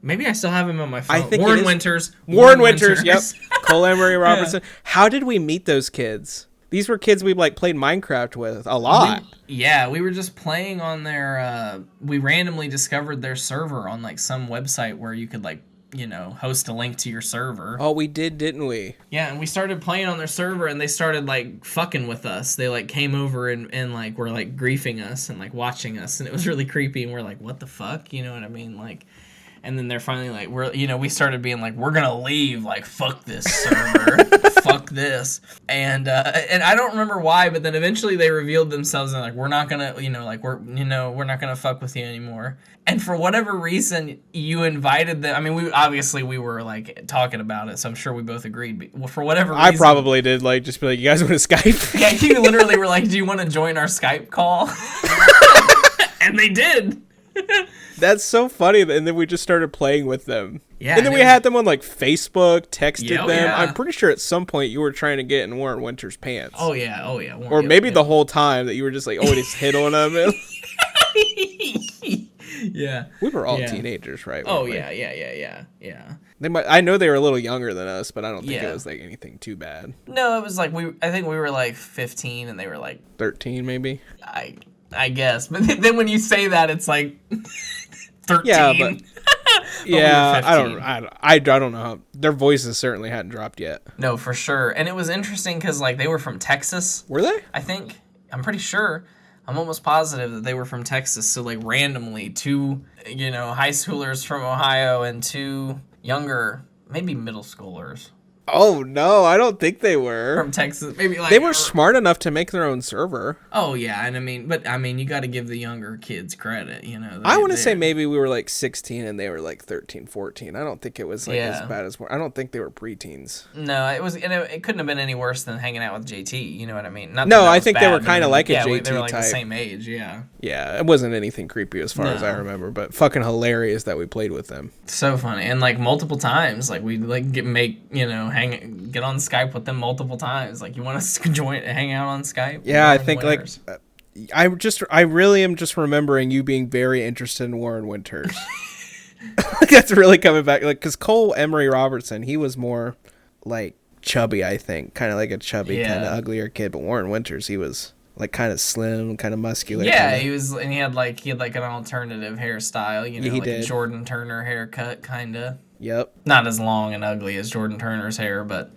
Maybe I still have him on my phone. I think Warren it is- Winters. Warren Winters. Yep. Cole Emery Robertson. How did we meet those kids? These were kids we like played Minecraft with a lot. We were just playing on their. We randomly discovered their server on like some website where you could like host a link to your server. Oh, we did, didn't we? Yeah, and we started playing on their server, and they started like fucking with us. They like came over and like were like griefing us and like watching us, and it was really creepy. And we're like, what the fuck? You know what I mean? Like. And then they're finally like, we started being like, we're gonna leave, like, fuck this server, fuck this, and I don't remember why, but then eventually they revealed themselves and like, we're not gonna, we're not gonna fuck with you anymore. And for whatever reason, you invited them. I mean, we were like talking about it, so I'm sure we both agreed. But for whatever reason, I probably did like just be like, you guys want to Skype? yeah, you literally were like, do you want to join our Skype call? And they did. That's so funny. And then we just started playing with them. Yeah, and then we had them on like Facebook, texted Yeah, oh, them. yeah. I'm pretty sure at some point you were trying to get in Warren Winter's pants. Oh yeah. Or maybe the whole time that you were just like always hit on them. And Yeah. we were all Yeah. teenagers, right? Oh weren't we? yeah. I know they were a little younger than us, but I don't think Yeah. it was like anything too bad. No, it was like I think we were like 15 and they were like 13 maybe. I guess. But then when you say that it's like 13. Yeah, but yeah, we were I don't know how their voices certainly hadn't dropped yet. No, for sure. And it was interesting cuz like they were from Texas, Were they? I think. I'm pretty sure. I'm almost positive that they were from Texas. So like randomly two, high schoolers from Ohio and two younger, maybe middle schoolers Oh no, I don't think they were. from Texas. Maybe like They were smart enough to make their own server. Oh yeah, and I mean, you got to give the younger kids credit, I want to say maybe we were like 16 and they were like 13, 14. I don't think it was like as bad as I don't think they were preteens. No, it was, and it couldn't have been any worse than hanging out with JT. You know what I mean? Not No, that I was think they bad, were but kinda like a JT they were like type. the same age. Yeah, Yeah, it wasn't anything creepy as far as I No. remember, but fucking hilarious that we played with them. so funny, and like multiple times, like we'd like get on Skype with them multiple times. Like, you want us to hang out on Skype? Yeah, I Warren think Winters. I really am just remembering you being very interested in Warren Winters. That's really coming back, like, because Cole Emery Robertson, he was more like chubby, I think, kind of like a chubby, kind of uglier kid. But Warren Winters, he was like kind of slim, kind of muscular. Yeah, kinda. he was, and he had like an alternative hairstyle, He like did. a Jordan Turner haircut, kind of. Yep. Not as long and ugly as Jordan Turner's hair, but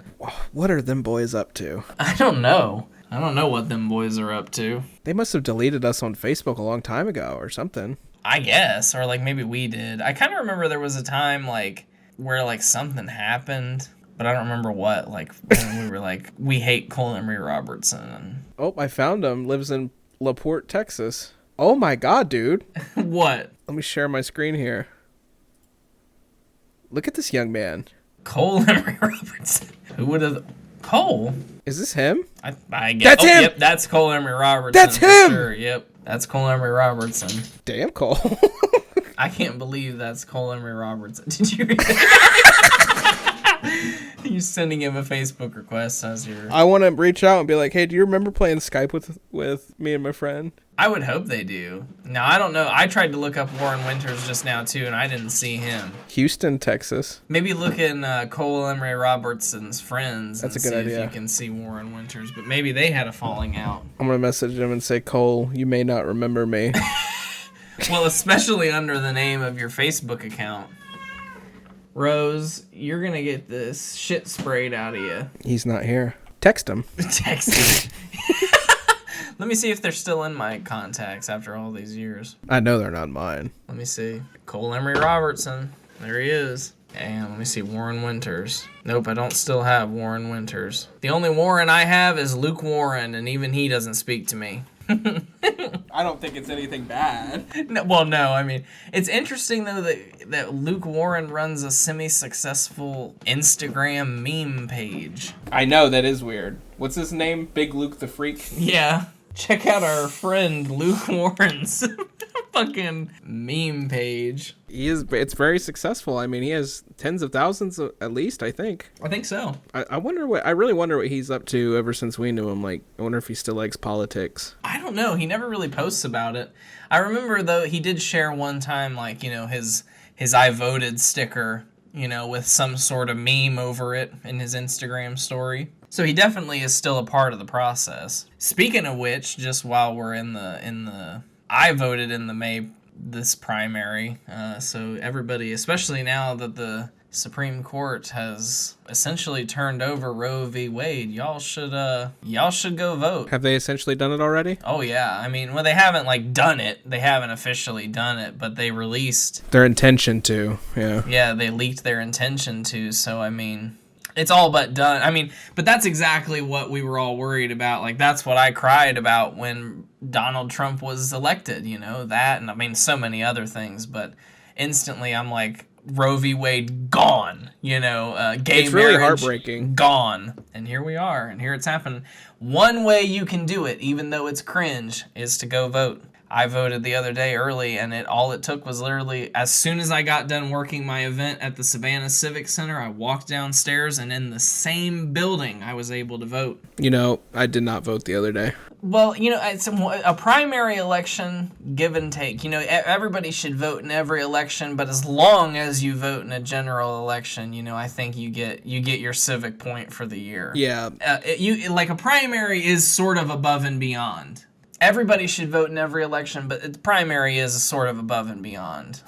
What are them boys up to? I don't know. I don't know what them boys are up to. They must have deleted us on Facebook a long time ago or something. I guess, or like maybe we did. I kind of remember there was a time like where like something happened, but I don't remember what. Like when we were like, we hate Cole Emery Robertson. Oh, I found him. Lives in LaPorte, Texas. Oh my god, dude. What? Let me share my screen here. Look at this young man. Cole Emery Robertson. Who would have? Cole? Is this him? I guess. That's him! Yep, that's Cole Emery Robertson. That's for him! Sure. Yep, that's Cole Emery Robertson. Damn, Cole. I can't believe that's Cole Emery Robertson. Did you read that? You're sending him a Facebook request as your... I want to reach out and be like, hey, do you remember playing Skype with me and my friend? I would hope they do. Now, I don't know. I tried to look up Warren Winters just now, too, and I didn't see him. Houston, Texas. Maybe look in Cole Emery Robertson's friends. That's and a good see idea. If you can see Warren Winters, but maybe they had a falling out. I'm going to message him and say, Cole, you may not remember me. Well, especially under the name of your Facebook account. Rose, you're going to get this shit sprayed out of you. He's not here. Text him. Text him. Let me see if they're still in my contacts after all these years. I know they're not mine. Let me see. Cole Emery Robertson. There he is. And let me see. Warren Winters. Nope, I don't still have Warren Winters. The only Warren I have is Luke Warren, and even he doesn't speak to me. I don't think it's anything bad. No, well, no, I mean, it's interesting, though, that Luke Warren runs a semi-successful Instagram meme page. I know, that is weird. What's his name? Big Luke the Freak? Yeah. Check out our friend Luke Warren's fucking meme page. It's very successful. I mean, he has tens of thousands at least, I think. I think so. I really wonder what he's up to ever since we knew him. Like, I wonder if he still likes politics. I don't know. He never really posts about it. I remember, though, he did share one time, like, his I voted sticker, with some sort of meme over it in his Instagram story. So he definitely is still a part of the process. Speaking of which, just while we're in the I voted in the this primary, so everybody, especially now that the Supreme Court has essentially turned over Roe v. Wade, y'all should go vote. Have they essentially done it already? Oh yeah, I mean, well, they haven't done it. They haven't officially done it, but they released their intention to. Yeah. Yeah, they leaked their intention to. So I mean, it's all but done. I mean, but that's exactly what we were all worried about. Like, that's what I cried about when Donald Trump was elected, that, and I mean, so many other things, but instantly I'm like, Roe v. Wade, gone, gay it's marriage, really heartbreaking. Gone. And here we are, and here it's happened. One way you can do it, even though it's cringe, is to go vote. I voted the other day early, and all it took was literally, as soon as I got done working my event at the Savannah Civic Center, I walked downstairs, and in the same building, I was able to vote. I did not vote the other day. Well, it's a primary election, give and take. Everybody should vote in every election, but as long as you vote in a general election, I think you get your civic point for the year. Yeah. A primary is sort of above and beyond. Everybody should vote in every election, but the primary is sort of above and beyond.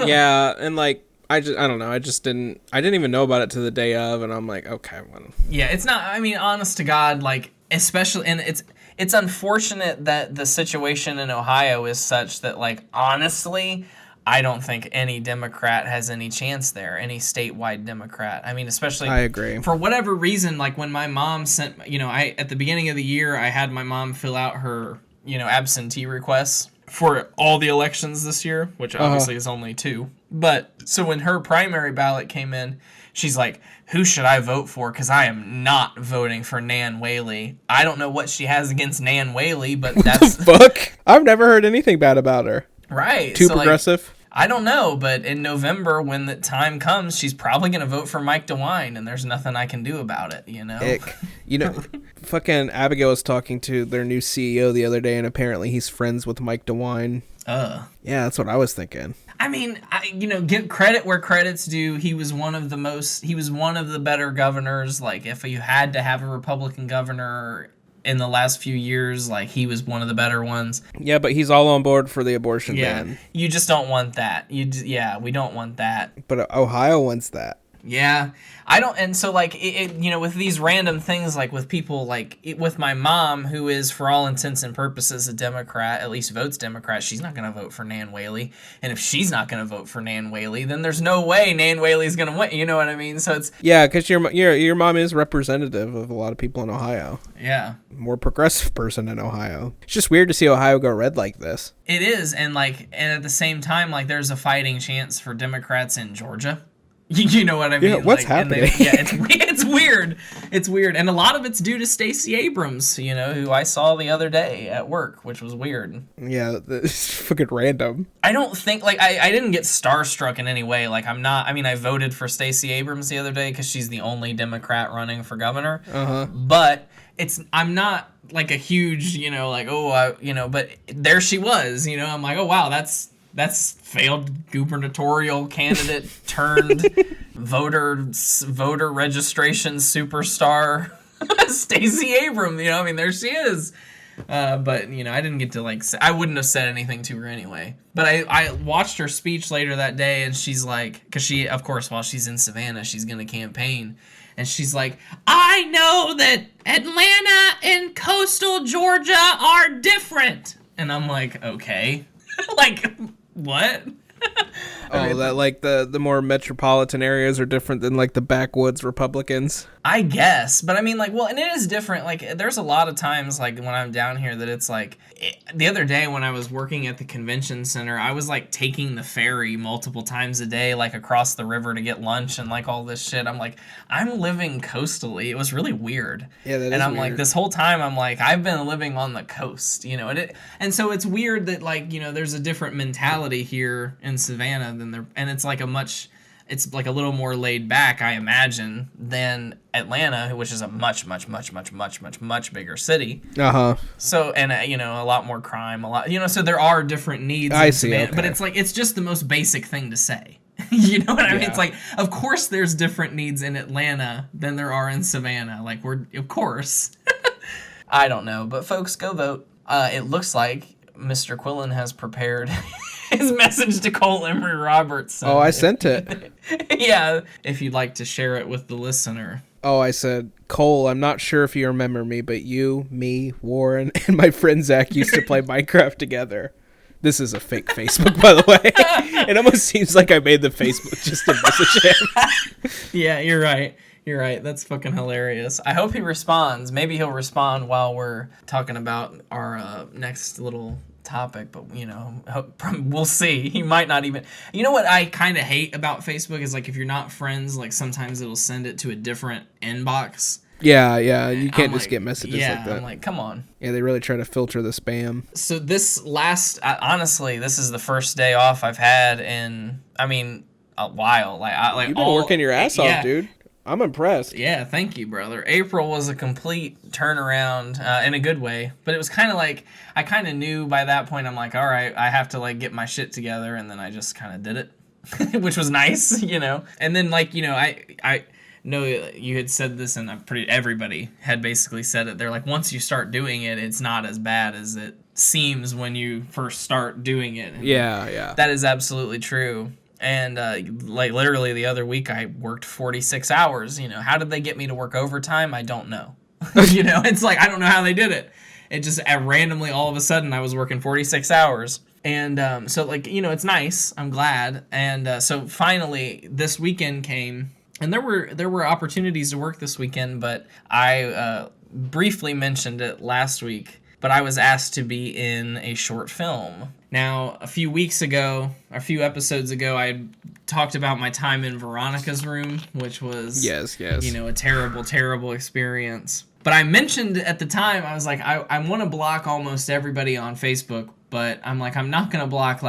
Yeah, and I don't know. I didn't even know about it to the day of, and I'm like, okay, well. Yeah, it's not. I mean, honest to God, especially, and it's unfortunate that the situation in Ohio is such that, honestly, I don't think any Democrat has any chance there, any statewide Democrat. I mean, especially, I agree. For whatever reason, when my mom sent, at the beginning of the year, I had my mom fill out her, absentee requests for all the elections this year, which obviously is only 2. But so when her primary ballot came in, she's like, who should I vote for? Because I am not voting for Nan Whaley. I don't know what she has against Nan Whaley, but that's... Fuck? I've never heard anything bad about her. Right. Too progressive? I don't know, but in November, when the time comes, she's probably going to vote for Mike DeWine, and there's nothing I can do about it, Ick. Fucking Abigail was talking to their new CEO the other day, and apparently he's friends with Mike DeWine. Yeah, that's what I was thinking. I mean, give credit where credit's due. He was one of the better governors. If you had to have a Republican governor in the last few years, he was one of the better ones. Yeah, but he's all on board for the abortion ban. You just don't want that. We don't want that. But Ohio wants that. Yeah, I don't, and so with these random things, with people, with my mom, who is for all intents and purposes a Democrat, at least votes Democrat, she's not going to vote for Nan Whaley, and if she's not going to vote for Nan Whaley, then there's no way Nan Whaley's going to win, you know what I mean? So it's... Yeah, because your mom is representative of a lot of people in Ohio. Yeah. More progressive person in Ohio. It's just weird to see Ohio go red like this. It is, and at the same time, there's a fighting chance for Democrats in Georgia. You know what I mean? Yeah, what's and happening? it's weird. It's weird, and a lot of it's due to Stacey Abrams, who I saw the other day at work, which was weird. Yeah, it's fucking random. I don't think I didn't get starstruck in any way. Like I'm not. I mean, I voted for Stacey Abrams the other day because she's the only Democrat running for governor. But I'm not like a huge, but there she was. I'm like, oh wow, that's failed gubernatorial candidate turned voter registration superstar Stacey Abrams. I mean, there she is. But I didn't get to I wouldn't have said anything to her anyway. But I watched her speech later that day, and she's like, because she, of course, while she's in Savannah, she's gonna campaign, and she's like, I know that Atlanta and coastal Georgia are different, and I'm like, okay, what? That the more metropolitan areas are different than the backwoods Republicans. I guess, but I mean, and it is different. There's a lot of times, when I'm down here, that it's the other day when I was working at the convention center, I was taking the ferry multiple times a day, across the river to get lunch and all this shit. I'm I'm living coastally. It was really weird. Yeah, that is and I'm weird. this whole time I'm I've been living on the coast, and so it's weird that there's a different mentality here in Savannah than there, and it's it's a little more laid back, I imagine, than Atlanta, which is a much bigger city. So, and a lot more crime, so there are different needs. I see, Savannah, okay. But it's just the most basic thing to say. You know what I mean? It's of course there's different needs in Atlanta than there are in Savannah. Of course. I don't know, but folks, go vote. It looks like Mr. Quillen has prepared his message to Cole Emery Roberts. So I sent it. Yeah, if you'd like to share it with the listener. Oh, I said, Cole, I'm not sure if you remember me, but you, me, Warren, and my friend Zach used to play Minecraft together. This is a fake Facebook, by the way. It almost seems like I made the Facebook just to message him. Yeah, you're right. You're right. That's fucking hilarious. I hope he responds. Maybe he'll respond while we're talking about our next little topic, but we'll see. He might not even. You know what I kind of hate about Facebook is if you're not friends, sometimes it'll send it to a different inbox. Yeah, you can't just get messages like that. I'm come on. Yeah, they really try to filter the spam. So this honestly, this is the first day off I've had in, a while. You've been working your ass off, dude. I'm impressed. Yeah, thank you, brother. April was a complete turnaround in a good way, but it was kind of I kind of knew by that point. I'm all right, I have to get my shit together, and then I just kind of did it, which was nice, And then I know you had said this, and everybody had basically said it. They're once you start doing it, it's not as bad as it seems when you first start doing it. And yeah. That is absolutely true. And literally the other week I worked 46 hours. How did they get me to work overtime? I don't know. It's I don't know how they did it. It just randomly all of a sudden I was working 46 hours. And so it's nice. I'm glad. And so finally this weekend came, and there were opportunities to work this weekend, but I briefly mentioned it last week. But I was asked to be in a short film. Now, a few episodes ago, I had talked about my time in Veronica's room, which was, yes, a terrible, terrible experience. But I mentioned at the time, I was I want to block almost everybody on Facebook, but I'm I'm not going to block,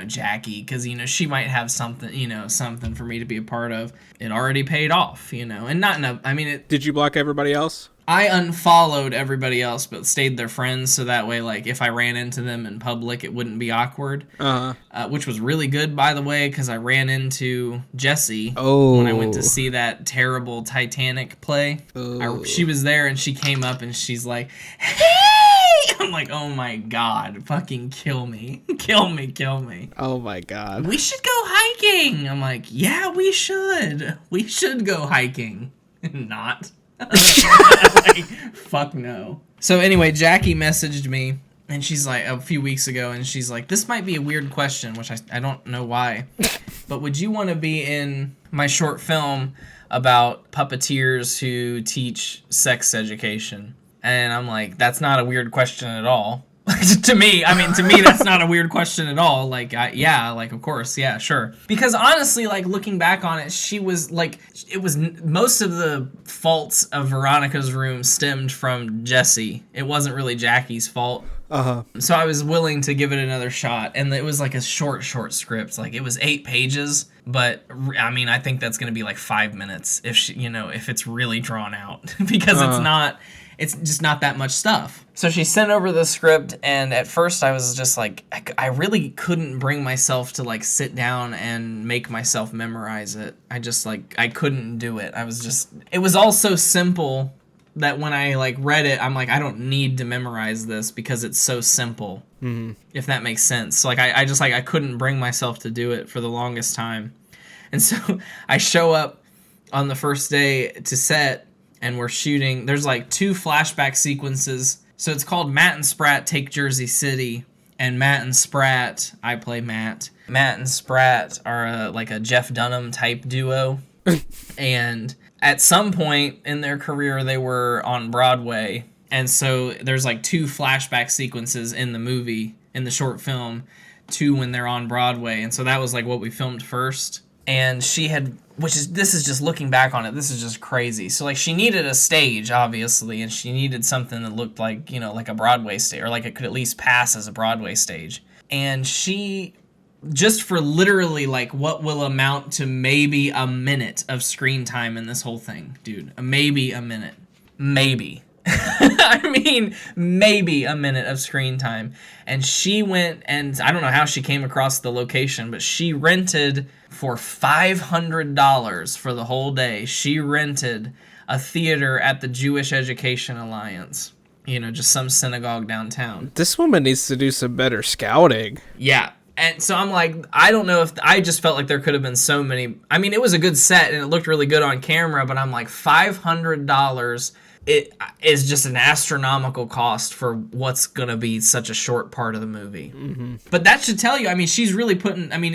Jackie, because, she might have something, something for me to be a part of. It already paid off, and not in Did you block everybody else? I unfollowed everybody else, but stayed their friends, so that way, if I ran into them in public, it wouldn't be awkward. Which was really good, by the way, because I ran into Jessie when I went to see that terrible Titanic play. She was there, and she came up, and she's like, "Hey!" I'm oh my god, fucking kill me. Kill me. Oh my god. We should go hiking! I'm yeah, we should. We should go hiking. Not. Fuck no. So anyway, Jackie messaged me, and she's a few weeks ago, and she's this might be a weird question, which I don't know why, but would you want to be in my short film about puppeteers who teach sex education? And I'm that's not a weird question at all. To me, that's not a weird question at all. Like, of course, yeah, sure. Because honestly, like, looking back on it, she was, like, most of the faults of Veronica's room stemmed from Jesse. It wasn't really Jackie's fault. So I was willing to give it another shot, and it was, like, a short script. Like, it was 8 pages, but, I mean, I think that's going to be, like, 5 minutes if it's really drawn out. Because it's just not that much stuff. So she sent over the script, and at first I was just like, I really couldn't bring myself to, like, sit down and make myself memorize it. I couldn't do it. It was all so simple that when I, like, read it, I'm like, I don't need to memorize this because it's so simple. Mm-hmm. If that makes sense. So, like, I couldn't bring myself to do it for the longest time. And so I show up on the first day to set, and we're shooting. There's, like, 2 flashback sequences. So it's called Matt and Spratt Take Jersey City, and Matt and Spratt, I play Matt. Matt and Spratt are like a Jeff Dunham type duo. And at some point in their career, they were on Broadway. And so there's, like, 2 flashback sequences in the movie, in the short film, 2 when they're on Broadway. And so that was, like, what we filmed first. And this is just looking back on it, this is just crazy. So, like, she needed a stage, obviously, and she needed something that looked like, like a Broadway stage, or like it could at least pass as a Broadway stage. And she, just for literally, like, what will amount to maybe a minute of screen time in this whole thing, dude. Maybe a minute. Maybe. I mean, maybe a minute of screen time. And she went, and I don't know how she came across the location, but she rented for $500 for the whole day. She rented a theater at the Jewish Education Alliance. Just some synagogue downtown. This woman needs to do some better scouting. Yeah. And so I'm like, I don't know if I just felt like there could have been so many. I mean, it was a good set and it looked really good on camera, but I'm like, $500. It is just an astronomical cost for what's going to be such a short part of the movie. Mm-hmm. But that should tell you, I mean, she's really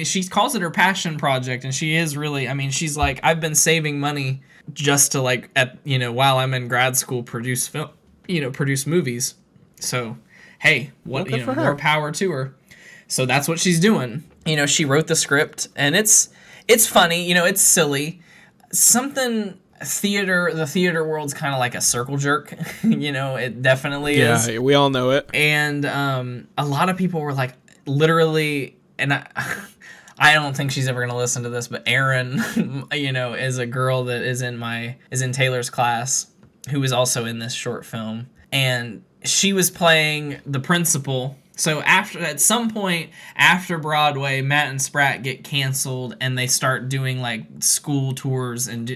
she calls it her passion project, and she is really, I mean, she's like, I've been saving money just to, like, while I'm in grad school, produce movies. So, hey, more power to her. So that's what she's doing. She wrote the script, and it's funny, it's silly. The theater world's kind of like a circle jerk, it definitely is. Yeah, we all know it. And a lot of people were like, literally, and I don't think she's ever going to listen to this, but Erin, is a girl that is in Taylor's class, who is also in this short film. And she was playing the principal. So at some point after Broadway, Matt and Spratt get canceled, and they start doing, like, school tours and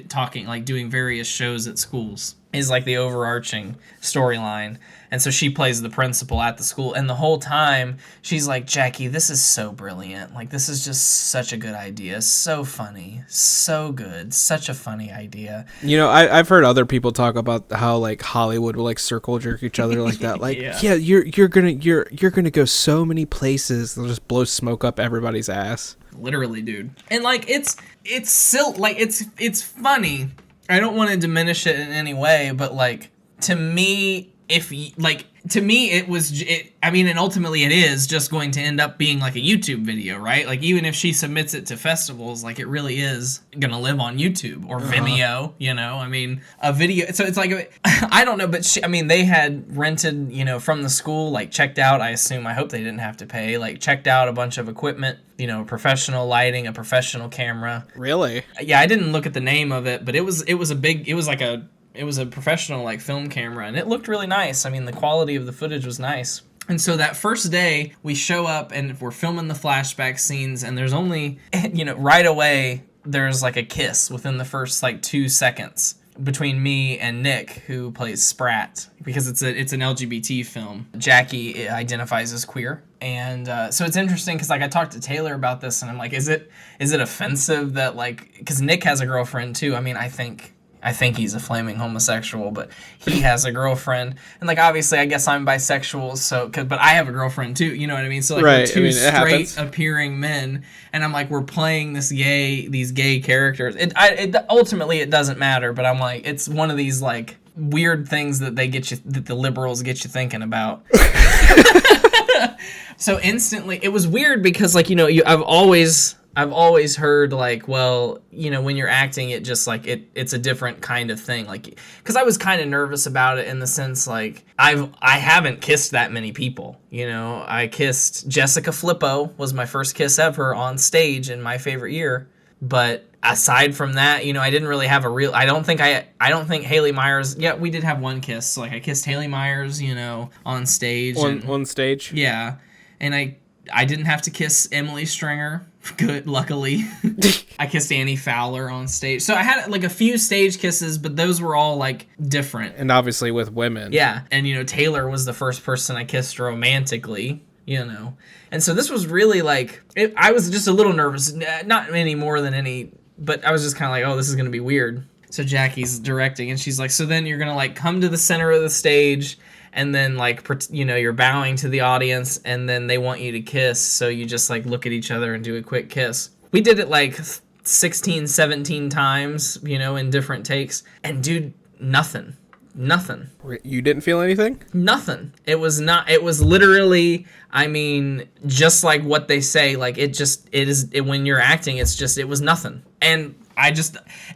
doing various shows at schools, is, like, the overarching storyline. And so she plays the principal at the school, and the whole time she's like, Jackie, this is so brilliant. Like, this is just such a good idea. So funny. So good. Such a funny idea. I've heard other people talk about how, like, Hollywood will, like, circle jerk each other like that. Like, yeah, you're gonna go so many places. They'll just blow smoke up everybody's ass. Literally, dude. And, like, it's funny. I don't want to diminish it in any way, but, like, to me, and ultimately it is just going to end up being like a YouTube video, right? Like, even if she submits it to festivals, like, it really is going to live on YouTube or Vimeo, I mean, a video. So it's like, I don't know, but they had rented, from the school, like, checked out, I hope they didn't have to pay, like, checked out a bunch of equipment, professional lighting, a professional camera. Really? Yeah, I didn't look at the name of it, but it was a professional, like, film camera, and it looked really nice. I mean, the quality of the footage was nice. And so that first day, we show up, and we're filming the flashback scenes, and there's only, right away, there's, like, a kiss within the first, like, 2 seconds between me and Nick, who plays Spratt, because it's an LGBT film. Jackie identifies as queer. And so it's interesting because, like, I talked to Taylor about this, and I'm like, is it offensive that, like, because Nick has a girlfriend too. I mean, I think he's a flaming homosexual, but he has a girlfriend. And, like, obviously, I guess I'm bisexual, but I have a girlfriend, too, you know what I mean? So, like, right. We're two straight-appearing men, and I'm like, we're playing these gay characters. Ultimately, it doesn't matter, but I'm like, it's one of these, like, weird things that that the liberals get you thinking about. So instantly, it was weird because, like, you know, I've always heard, like, well, you know, when you're acting, it just, like, it's a different kind of thing. Like, because I was kind of nervous about it in the sense, like, I haven't kissed that many people, you know. I kissed Jessica Flippo, was my first kiss ever on stage in my favorite year. But aside from that, you know, I didn't really have a real, I don't think Haley Myers, yeah, we did have one kiss. So, like, I kissed Haley Myers, you know, on stage. On stage? Yeah. And I didn't have to kiss Emily Stringer. Good, luckily. I kissed Annie Fowler on stage. So I had, like, a few stage kisses, but those were all, like, different. And obviously with women. Yeah. And, you know, Taylor was the first person I kissed romantically, you know. And so this was really, like, I was just a little nervous. Not any more than any, but I was just kind of like, oh, this is going to be weird. So Jackie's directing, and she's like, so then you're going to, like, come to the center of the stage, and then, like, you know, you're bowing to the audience, and then they want you to kiss, so you just, like, look at each other and do a quick kiss. We did it, like, 16, 17 times, you know, in different takes, and, dude, nothing. You didn't feel anything? Nothing. It was literally, I mean, just like what they say, like, when you're acting, it was nothing. And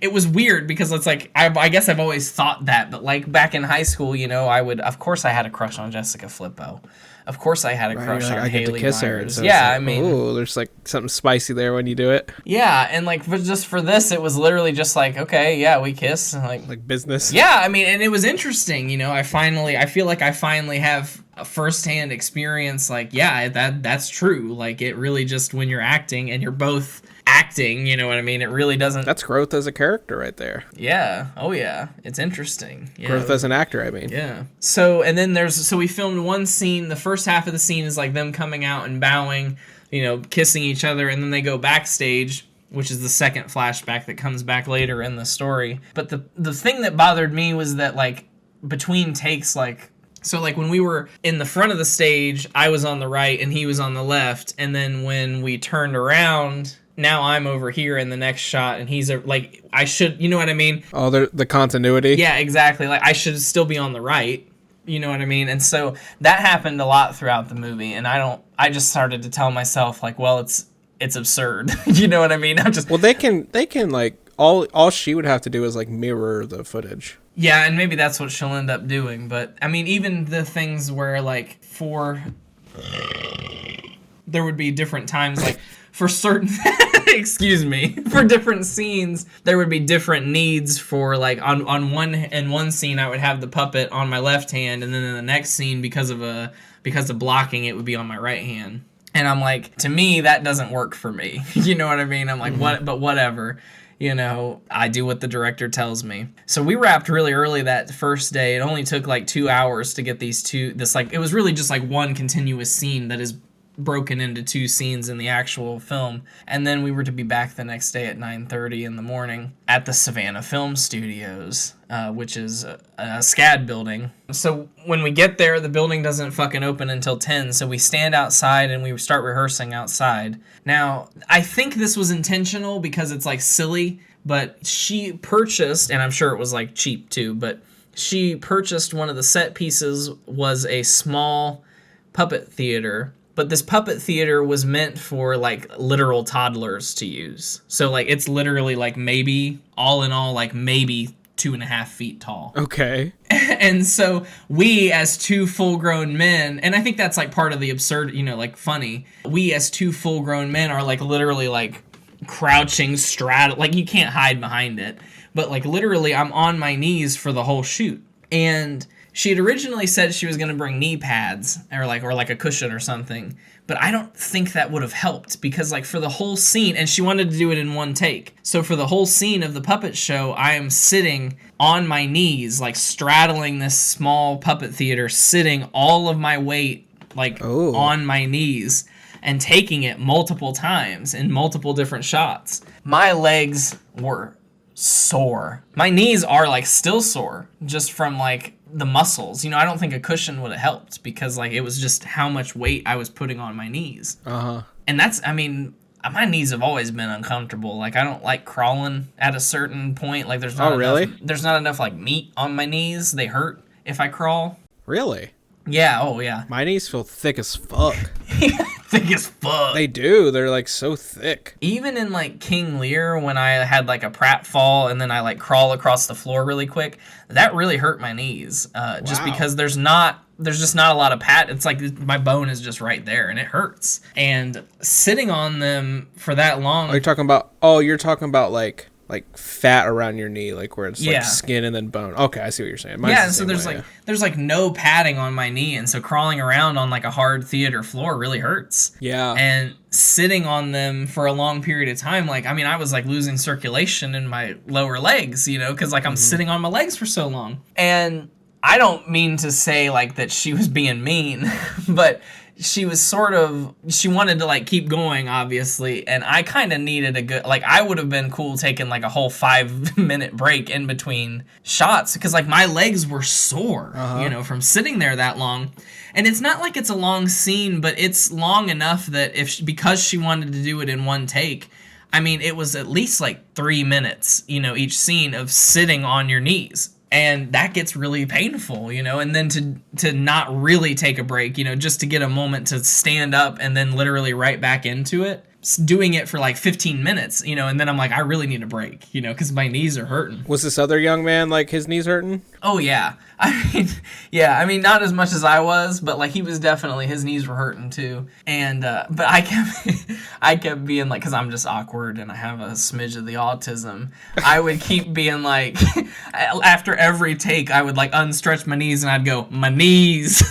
it was weird because it's like, I guess I've always thought that, but, like, back in high school, you know, of course I had a crush on Jessica Flippo. Of course I had a crush on I get to Haley kiss her. Myers. So Yeah, like, I mean. Oh, there's, like, something spicy there when you do it. Yeah, and, like, just for this, it was literally just like, okay, yeah, we kiss. And, like business. Yeah, I mean, and it was interesting, you know, I feel like I finally have a firsthand experience, like, yeah, that's true. Like, it really just, when you're acting and you're both acting, you know what I mean? It really doesn't. That's growth as a character right there. Yeah. Oh yeah. It's interesting. Yeah. Growth as an actor, I mean. Yeah. So, and then we filmed one scene. The first half of the scene is like them coming out and bowing, you know, kissing each other, and then they go backstage, which is the second flashback that comes back later in the story. But the thing that bothered me was that, like, between takes, like, so, like, when we were in the front of the stage, I was on the right and he was on the left, and then when we turned around, now I'm over here in the next shot, and he's like, I should, you know what I mean? Oh, the continuity? Yeah, exactly. Like, I should still be on the right, you know what I mean? And so that happened a lot throughout the movie, and I just started to tell myself, like, well, it's absurd. You know what I mean? Well, they can like, all she would have to do is, like, mirror the footage. Yeah, and maybe that's what she'll end up doing, but, I mean, even the things where, like, there would be different times, like, for certain for different scenes, there would be different needs for, like, on one scene I would have the puppet on my left hand, and then in the next scene, because of blocking, it would be on my right hand. And I'm like, to me, that doesn't work for me. You know what I mean? I'm like, what? But whatever. You know, I do what the director tells me. So we wrapped really early that first day. It only took like 2 hours to get it was really just like one continuous scene that is broken into two scenes in the actual film. And then we were to be back the next day at 9:30 in the morning at the Savannah Film Studios, which is a SCAD building. So when we get there, the building doesn't fucking open until 10, so we stand outside and we start rehearsing outside. Now, I think this was intentional because it's, like, silly, but she purchased, and I'm sure it was, like, cheap too, but she purchased one of the set pieces was a small puppet theater. But this puppet theater was meant for, like, literal toddlers to use. So, like, it's literally, like, maybe, all in all, like, maybe 2.5 feet tall. Okay. And so we, as two full-grown men, and I think that's, like, part of the absurd, you know, like, funny. We, as two full-grown men, are, like, literally, like, crouching, like, you can't hide behind it. But, like, literally, I'm on my knees for the whole shoot. And she had originally said she was going to bring knee pads or like a cushion or something, but I don't think that would have helped because, like, for the whole scene, and she wanted to do it in one take. So for the whole scene of the puppet show, I am sitting on my knees, like, straddling this small puppet theater, sitting all of my weight, like, on my knees and taking it multiple times in multiple different shots. My legs were sore. My knees are, like, still sore just from, like, the muscles. You know, I don't think a cushion would have helped because, like, it was just how much weight I was putting on my knees. Uh-huh. And that's, I mean, my knees have always been uncomfortable. Like, I don't like crawling at a certain point. Like, there's not enough, like, meat on my knees. They hurt if I crawl. Really? Yeah, oh yeah. My knees feel thick as fuck. Thick as fuck. They do. They're like so thick. Even in like King Lear, when I had like a Pratt fall and then I like crawl across the floor really quick, that really hurt my knees. Just because there's just not a lot of pat. It's like my bone is just right there and it hurts. And sitting on them for that long. Are you talking about? Oh, you're talking about like fat around your knee, like where it's like skin and then bone. Okay, I see what you're saying. Mine's and so there's like no padding on my knee, and so crawling around on like a hard theater floor really hurts. Yeah. And sitting on them for a long period of time, like, I mean, I was like losing circulation in my lower legs, you know, because like I'm sitting on my legs for so long. And I don't mean to say like that she was being mean, but she was she wanted to like keep going, obviously, and I kind of needed a good, like, I would have been cool taking like a whole 5-minute break in between shots, because like my legs were sore, you know, from sitting there that long. And it's not like it's a long scene, but it's long enough that because she wanted to do it in one take, I mean, it was at least like 3 minutes, you know, each scene of sitting on your knees. And that gets really painful, you know, and then to not really take a break, you know, just to get a moment to stand up and then literally right back into it, doing it for like 15 minutes, you know, and then I'm like, I really need a break, you know, because my knees are hurting. Was this other young man like his knees hurting? Oh, yeah. I mean, not as much as I was, but like he was definitely, his knees were hurting too. And, but I kept being like, because I'm just awkward and I have a smidge of the autism, I would keep being like, after every take, I would like unstretch my knees and I'd go, my knees.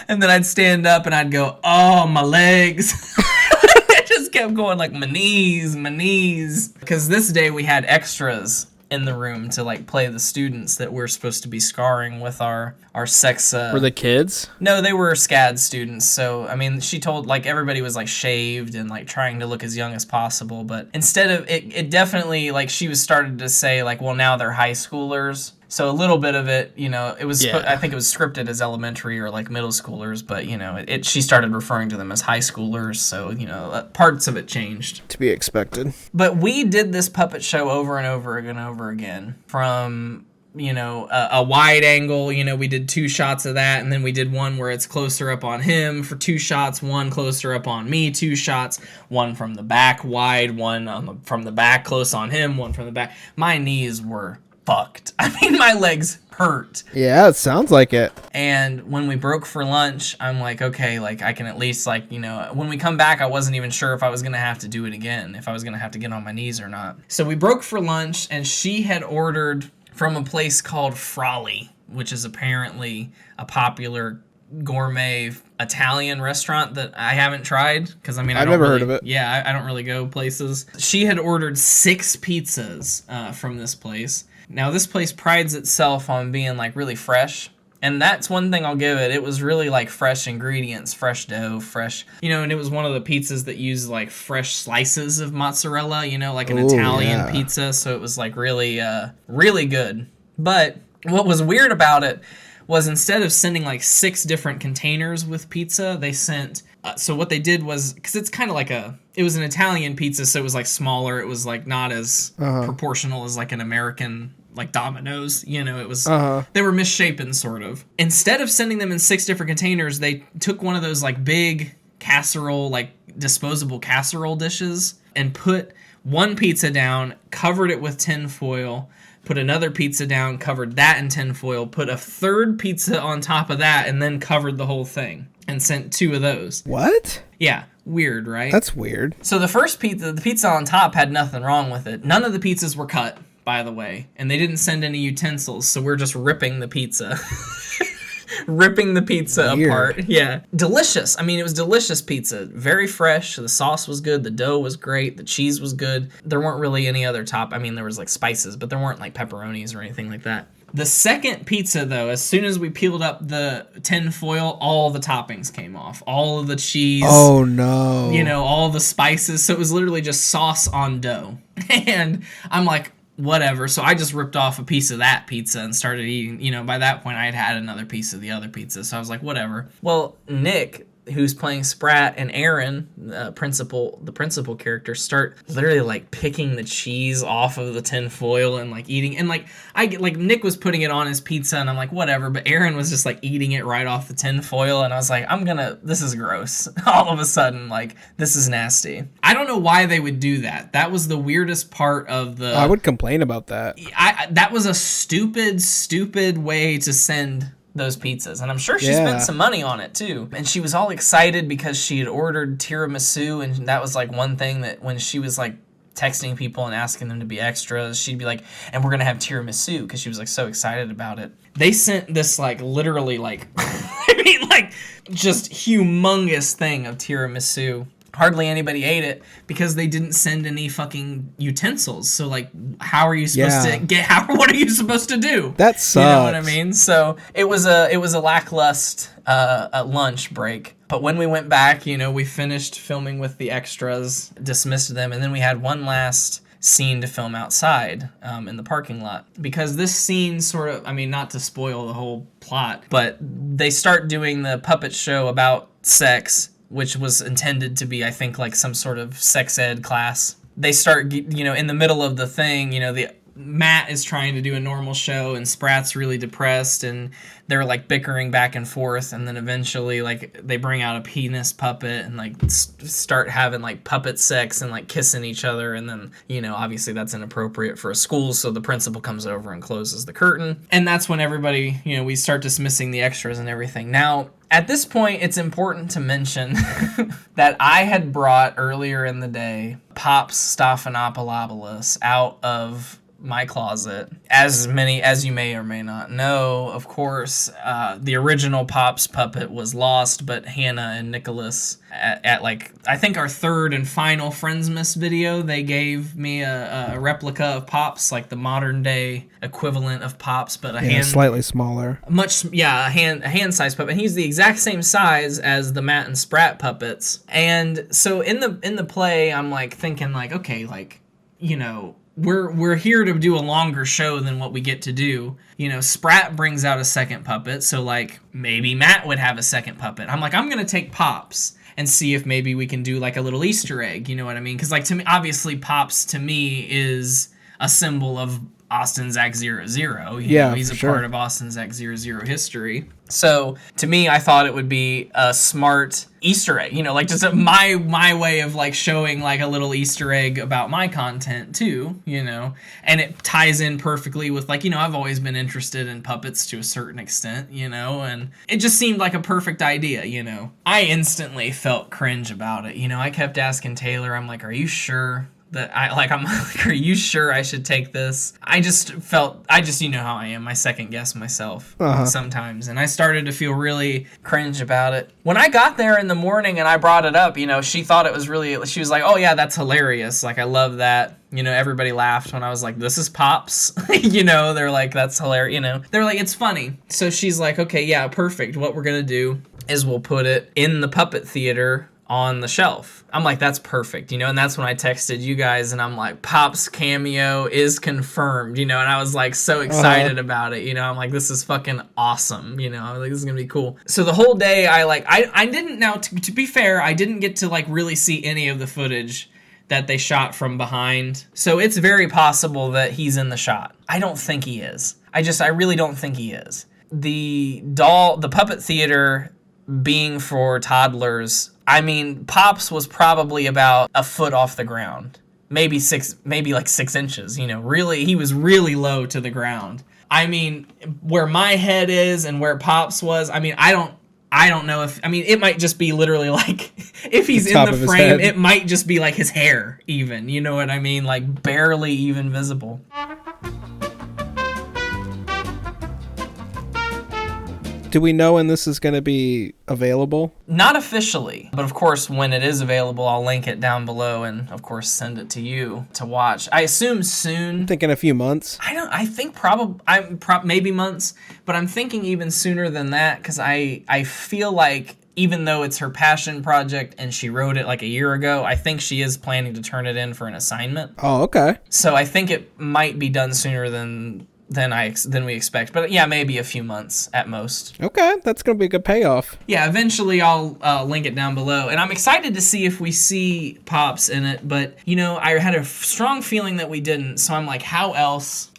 And then I'd stand up and I'd go, oh, my legs. I just kept going like, my knees. Because this day we had extras in the room to like play the students that we're supposed to be scarring with our sex. Were the kids? No, they were SCAD students. So, I mean, she told like everybody was like shaved and like trying to look as young as possible. But instead of it definitely like she was started to say like, well, now they're high schoolers. So a little bit of it, you know, it was, I think it was scripted as elementary or like middle schoolers, but you know, she started referring to them as high schoolers. So, you know, parts of it changed. To be expected. But we did this puppet show over and over and over again from, you know, a wide angle, you know, we did 2 shots of that. And then we did one where it's closer up on him for 2 shots, one closer up on me, 2 shots, one from the back wide, one from the back close on him, one from the back. My knees were fucked. I mean, my legs hurt. Yeah, it sounds like it. And when we broke for lunch, I'm like, okay, like I can at least like, you know, when we come back, I wasn't even sure if I was going to have to do it again, if I was going to have to get on my knees or not. So we broke for lunch and she had ordered from a place called Frolly, which is apparently a popular gourmet Italian restaurant that I haven't tried because I mean I've never heard of it. Yeah, I don't really go places. She had ordered 6 pizzas from this place. Now this place prides itself on being like really fresh, and that's one thing I'll give it. It was really like fresh ingredients, fresh dough, fresh, you know, and it was one of the pizzas that used like fresh slices of mozzarella, you know, like an Italian pizza. So it was like really, really good. But what was weird about it was instead of sending like 6 different containers with pizza, they sent, so what they did was, because it's kind of like it was an Italian pizza, so it was like smaller, it was like not as proportional as like an American, like Domino's, you know, it was, they were misshapen sort of. Instead of sending them in 6 different containers, they took one of those like big casserole, like disposable casserole dishes, and put one pizza down, covered it with tin foil, put another pizza down, covered that in tin foil, put a 3rd pizza on top of that, and then covered the whole thing, and sent 2 of those. What? Yeah, weird, right? That's weird. So the first pizza, the pizza on top had nothing wrong with it. None of the pizzas were cut, by the way, and they didn't send any utensils, so we're just ripping the pizza. Ripping the pizza apart. Yeah. Delicious. I mean, it was delicious pizza. Very fresh. The sauce was good. The dough was great. The cheese was good. There weren't really any other I mean, there was like spices, but there weren't like pepperonis or anything like that. The second pizza, though, as soon as we peeled up the tin foil, all the toppings came off. All of the cheese. Oh, no. You know, all the spices. So it was literally just sauce on dough. And I'm like, whatever. So I just ripped off a piece of that pizza and started eating. You know, by that point, I had had another piece of the other pizza. So I was like, whatever. Well, Nick, who's playing Spratt, and Aaron, the principal character, start literally like picking the cheese off of the tin foil and like eating. And like Nick was putting it on his pizza, and I'm like, whatever. But Aaron was just like eating it right off the tin foil, and I was like, this is gross. All of a sudden, like, this is nasty. I don't know why they would do that. That was the weirdest part of the. I would complain about that. That was a stupid way to send those pizzas, and I'm sure she spent some money on it too. And she was all excited because she had ordered tiramisu, and that was like one thing that when she was like texting people and asking them to be extras, she'd be like, and we're gonna have tiramisu, because she was like so excited about it. They sent this like literally like I mean like just humongous thing of tiramisu. Hardly anybody ate it because they didn't send any fucking utensils. So like, how are you supposed to get? What are you supposed to do? That sucks. You know what I mean? So it was a lackluster lunch break. But when we went back, we finished filming with the extras, dismissed them, and then we had one last scene to film outside in the parking lot, because this scene sort of, I mean, not to spoil the whole plot, but they start doing the puppet show about sex, which was intended to be, I think, like some sort of sex ed class. They start, in the middle of the thing, the Matt is trying to do a normal show, and Spratt's really depressed, and they're like bickering back and forth, and then eventually like they bring out a penis puppet and like start having like puppet sex and like kissing each other, and then obviously that's inappropriate for a school, so the principal comes over and closes the curtain, and that's when everybody we start dismissing the extras and everything. Now at this point, it's important to mention that I had brought earlier in the day Pops Stephanopoulos out of my closet. As many as you may or may not know, of course, the original Pops puppet was lost, but Hannah and Nicholas at like, I think our third and final Friendsmas video, they gave me a replica of Pops, like the modern day equivalent of Pops, but slightly smaller. A hand-sized puppet. He's the exact same size as the Matt and Spratt puppets. And so in the play, I'm like thinking like, okay, like, we're here to do a longer show than what we get to do. Spratt brings out a second puppet, so like maybe Matt would have a second puppet. I'm like, I'm gonna take Pops and see if maybe we can do like a little Easter egg. You know what I mean? Because like, to me, obviously Pops to me is a symbol of Austin Zach 00. He's a part of Austin Zach 00 history. So to me, I thought it would be a smart Easter egg, like just my way of like showing like a little Easter egg about my content too, and it ties in perfectly with like, I've always been interested in puppets to a certain extent, and it just seemed like a perfect idea, I instantly felt cringe about it. I kept asking Taylor, I'm like, are you sure? I'm like, are you sure I should take this? I just how I am. I second guess myself sometimes. And I started to feel really cringe about it. When I got there in the morning and I brought it up, she thought it was she was like, oh yeah, that's hilarious. Like, I love that. Everybody laughed when I was like, this is Pops. They're like, that's hilarious. They're like, it's funny. So she's like, okay, yeah, perfect. What we're going to do is we'll put it in the puppet theater on the shelf. I'm like, that's perfect, and that's when I texted you guys, and I'm like, Pop's cameo is confirmed, and I was like so excited about it, I'm like, this is fucking awesome, I was like, this is gonna be cool. So the whole day I didn't, now to be fair, I didn't get to like really see any of the footage that they shot from behind, so it's very possible that he's in the shot. I don't think he is. I really don't think he is. The puppet theater being for toddlers, I mean, Pops was probably about a foot off the ground, maybe like 6 inches, really, he was really low to the ground. I mean, where my head is and where Pops was, I mean, I don't know if, it might just be literally like, if he's in the frame, it might just be like his hair even, you know what I mean? Like barely even visible. Do we know when this is going to be available? Not officially, but of course, when it is available, I'll link it down below and, of course, send it to you to watch. I assume soon. I'm thinking a few months. I think maybe months, but I'm thinking even sooner than that, because I feel like even though it's her passion project and she wrote it like a year ago, I think she is planning to turn it in for an assignment. Oh, okay. So I think it might be done sooner than than we expect. But yeah, maybe a few months at most. Okay, that's gonna be a good payoff. Yeah, eventually I'll link it down below, and I'm excited to see if we see Pops in it. But you know, I had a strong feeling that we didn't, so I'm like, how else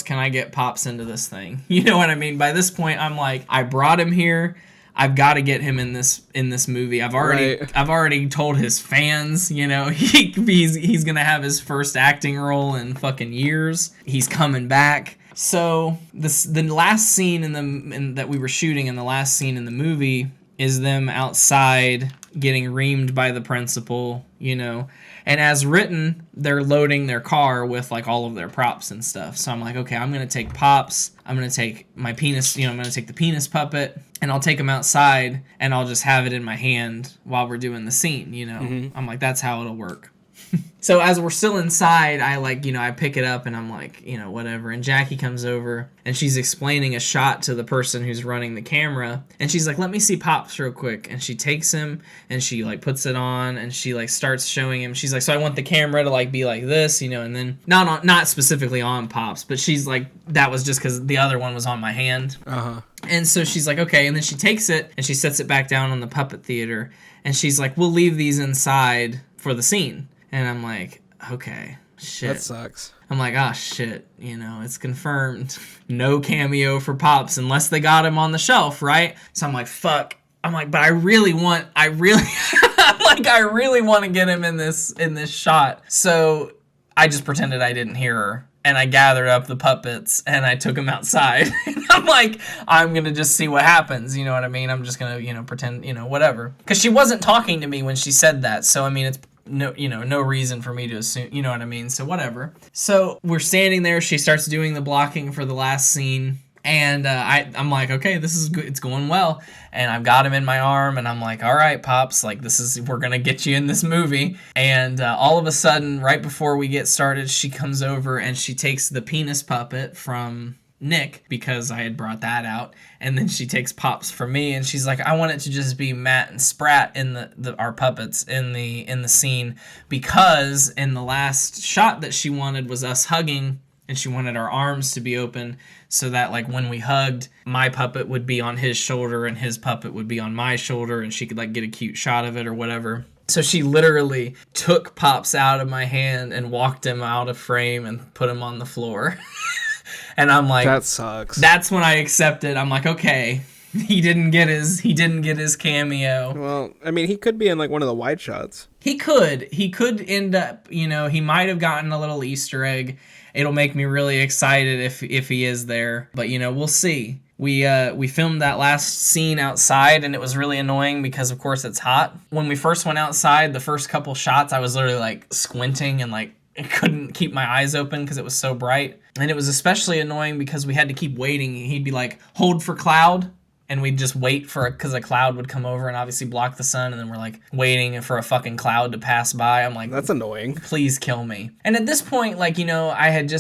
can I get Pops into this thing? You know what I mean? By this point, I'm like, I brought him here. I've got to get him in this movie. I've already told his fans, you know, he's gonna have his first acting role in fucking years. He's coming back. So the last scene that we were shooting, in the last scene in the movie, is them outside getting reamed by the principal, you know. And as written, they're loading their car with like all of their props and stuff. So I'm like, okay, I'm gonna take Pops. I'm gonna take my penis. You know, I'm gonna take the penis puppet, and I'll take him outside, and I'll just have it in my hand while we're doing the scene. You know, I'm like, that's how it'll work. So as we're still inside, I pick it up and I'm like, you know, whatever. And Jackie comes over and she's explaining a shot to the person who's running the camera. And she's like, let me see Pops real quick. And she takes him and she like puts it on and she like starts showing him. She's like, so I want the camera to like be like this, you know, and then not specifically on Pops, but she's like, that was just because the other one was on my hand. And so she's like, okay. And then she takes it and she sets it back down on the puppet theater. And she's like, we'll leave these inside for the scene. And I'm like, okay, shit. That sucks. I'm like, oh, shit, you know, it's confirmed. No cameo for Pops unless they got him on the shelf, right? So I'm like, fuck. I'm like, but I really want to get him in this shot. So I just pretended I didn't hear her. And I gathered up the puppets and I took them outside. And I'm like, I'm going to just see what happens. You know what I mean? I'm just going to, you know, pretend, you know, whatever. Because she wasn't talking to me when she said that. So, I mean, it's no reason for me to assume, you know what I mean? So whatever. So we're standing there. She starts doing the blocking for the last scene. And I'm like, okay, this is good. It's going well. And I've got him in my arm, and I'm like, all right, Pops, like we're gonna get you in this movie. And all of a sudden, right before we get started, she comes over and she takes the penis puppet from Nick, because I had brought that out, and then she takes Pops for me, and she's like, I want it to just be Matt and Spratt in our puppets in the scene, because in the last shot that she wanted was us hugging. And she wanted our arms to be open so that, like, when we hugged, my puppet would be on his shoulder and his puppet would be on my shoulder, and she could, like, get a cute shot of it or whatever. So she literally took Pops out of my hand and walked him out of frame and put him on the floor. And I'm like, that sucks. That's when I accepted. I'm like, okay, he didn't get his cameo. Well, I mean, he could be in, like, one of the wide shots. He could end up, you know, he might have gotten a little Easter egg. It'll make me really excited if he is there. But, you know, we'll see. We filmed that last scene outside, and it was really annoying because, of course, it's hot. When we first went outside, the first couple shots, I was literally, like, squinting and, like, I couldn't keep my eyes open because it was so bright. And it was especially annoying because we had to keep waiting. He'd be like, hold for cloud. And we'd just wait because a cloud would come over and obviously block the sun. And then we're like waiting for a fucking cloud to pass by. I'm like, that's annoying. Please kill me. And at this point, like, you know, I had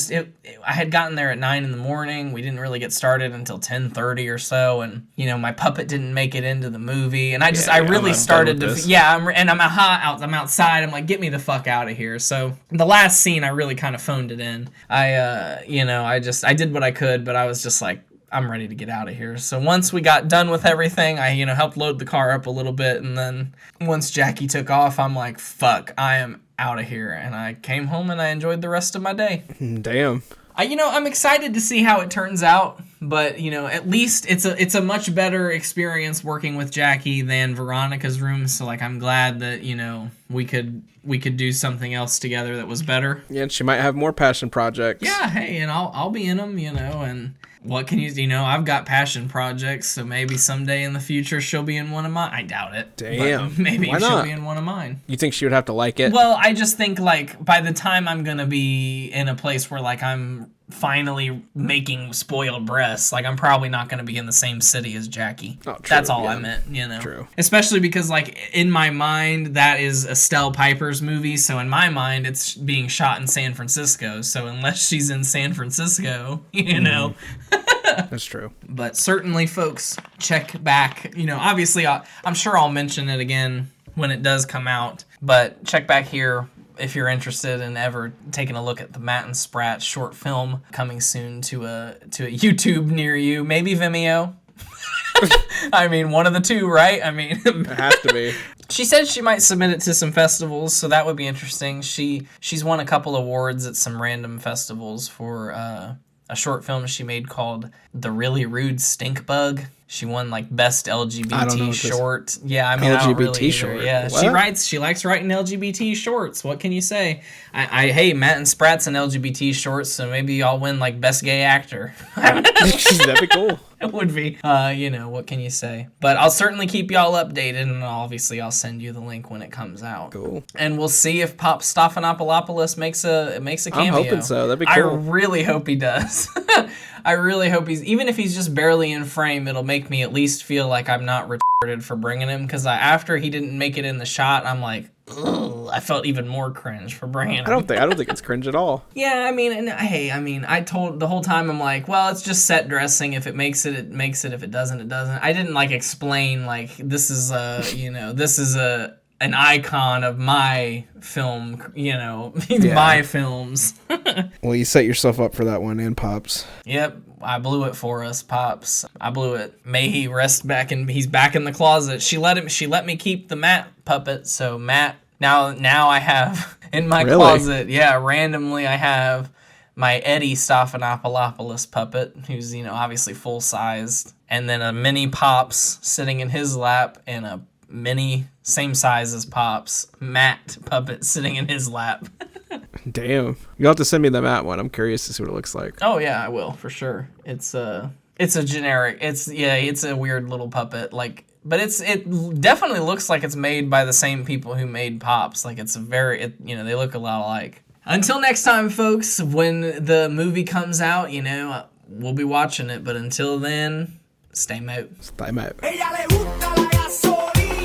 gotten there at 9 a.m. We didn't really get started until 10:30 or so. And, you know, my puppet didn't make it into the movie. And I really started to, I'm outside. I'm like, get me the fuck out of here. So the last scene, I really kind of phoned it in. I did what I could, but I was just like, I'm ready to get out of here. So once we got done with everything, I, you know, helped load the car up a little bit. And then once Jackie took off, I'm like, fuck, I am out of here. And I came home and I enjoyed the rest of my day. Damn. I'm excited to see how it turns out. But, you know, at least it's a much better experience working with Jackie than Veronica's room. So, like, I'm glad that, you know, we could do something else together that was better. Yeah, and she might have more passion projects. Yeah, hey, and I'll be in them, you know, and what can you know, I've got passion projects, so maybe someday in the future she'll be in one of mine. I doubt it. Damn. But maybe Why she'll not? be in one of mine. You think she would have to like it? Well, I just think, like, by the time I'm going to be in a place where, like, I'm finally making spoiled breasts, like, I'm probably not going to be in the same city as Jackie. Oh, true, that's all yeah. I meant, you know. True. Especially because, like, in my mind, that is Estelle Piper's movie, so in my mind, it's being shot in San Francisco, so unless she's in San Francisco, you know. That's true. But certainly, folks, check back. You know, obviously, I'm sure I'll mention it again when it does come out, but check back here if you're interested in ever taking a look at the Matt and Spratt short film coming soon to a YouTube near you, maybe Vimeo. I mean, one of the two, right? I mean, It has to be. she said she might submit it to some festivals, so that would be interesting. She's won a couple awards at some random festivals for a short film she made called The Really Rude Stink Bug. She won like best LGBT short. Yeah, I mean, LGBT I don't really short. either. Yeah, What? she likes writing LGBT shorts. What can you say? Hey, Matt and Spratt's an LGBT short, so maybe y'all win like best gay actor. That'd be cool. It would be. What can you say? But I'll certainly keep y'all updated, and obviously I'll send you the link when it comes out. Cool. And we'll see if Pop Stephanopoulos makes a cameo. I'm hoping so. That'd be I cool. really hope he does. I really hope even if he's just barely in frame, it'll make me at least feel like I'm not retarded for bringing him, because after he didn't make it in the shot, I'm like, ugh, I felt even more cringe for bringing him. I don't think it's cringe at all. Yeah, I mean, I told the whole time, I'm like, well, it's just set dressing. If it makes it, it makes it. If it doesn't, it doesn't. I didn't like explain like this is an icon of my film, my films. Well, you set yourself up for that one, and Pops. Yep, I blew it for us, Pops. I blew it. May he rest he's back in the closet. She let me keep the Matt puppet, so Matt, now I have in my closet, randomly I have my Eddie Stephanopoulos puppet, who's, obviously full-sized, and then a mini Pops sitting in his lap, and a mini, same size as Pops, Matt puppet sitting in his lap. Damn. You'll have to send me the Matt one. I'm curious to see what it looks like. Oh yeah, I will, for sure. It's a generic, it's a weird little puppet, but it definitely looks like it's made by the same people who made Pops. Like they look a lot alike. Until next time, folks, when the movie comes out, we'll be watching it, but until then, stay moat. Stay out. Ella le gusta la gasolina.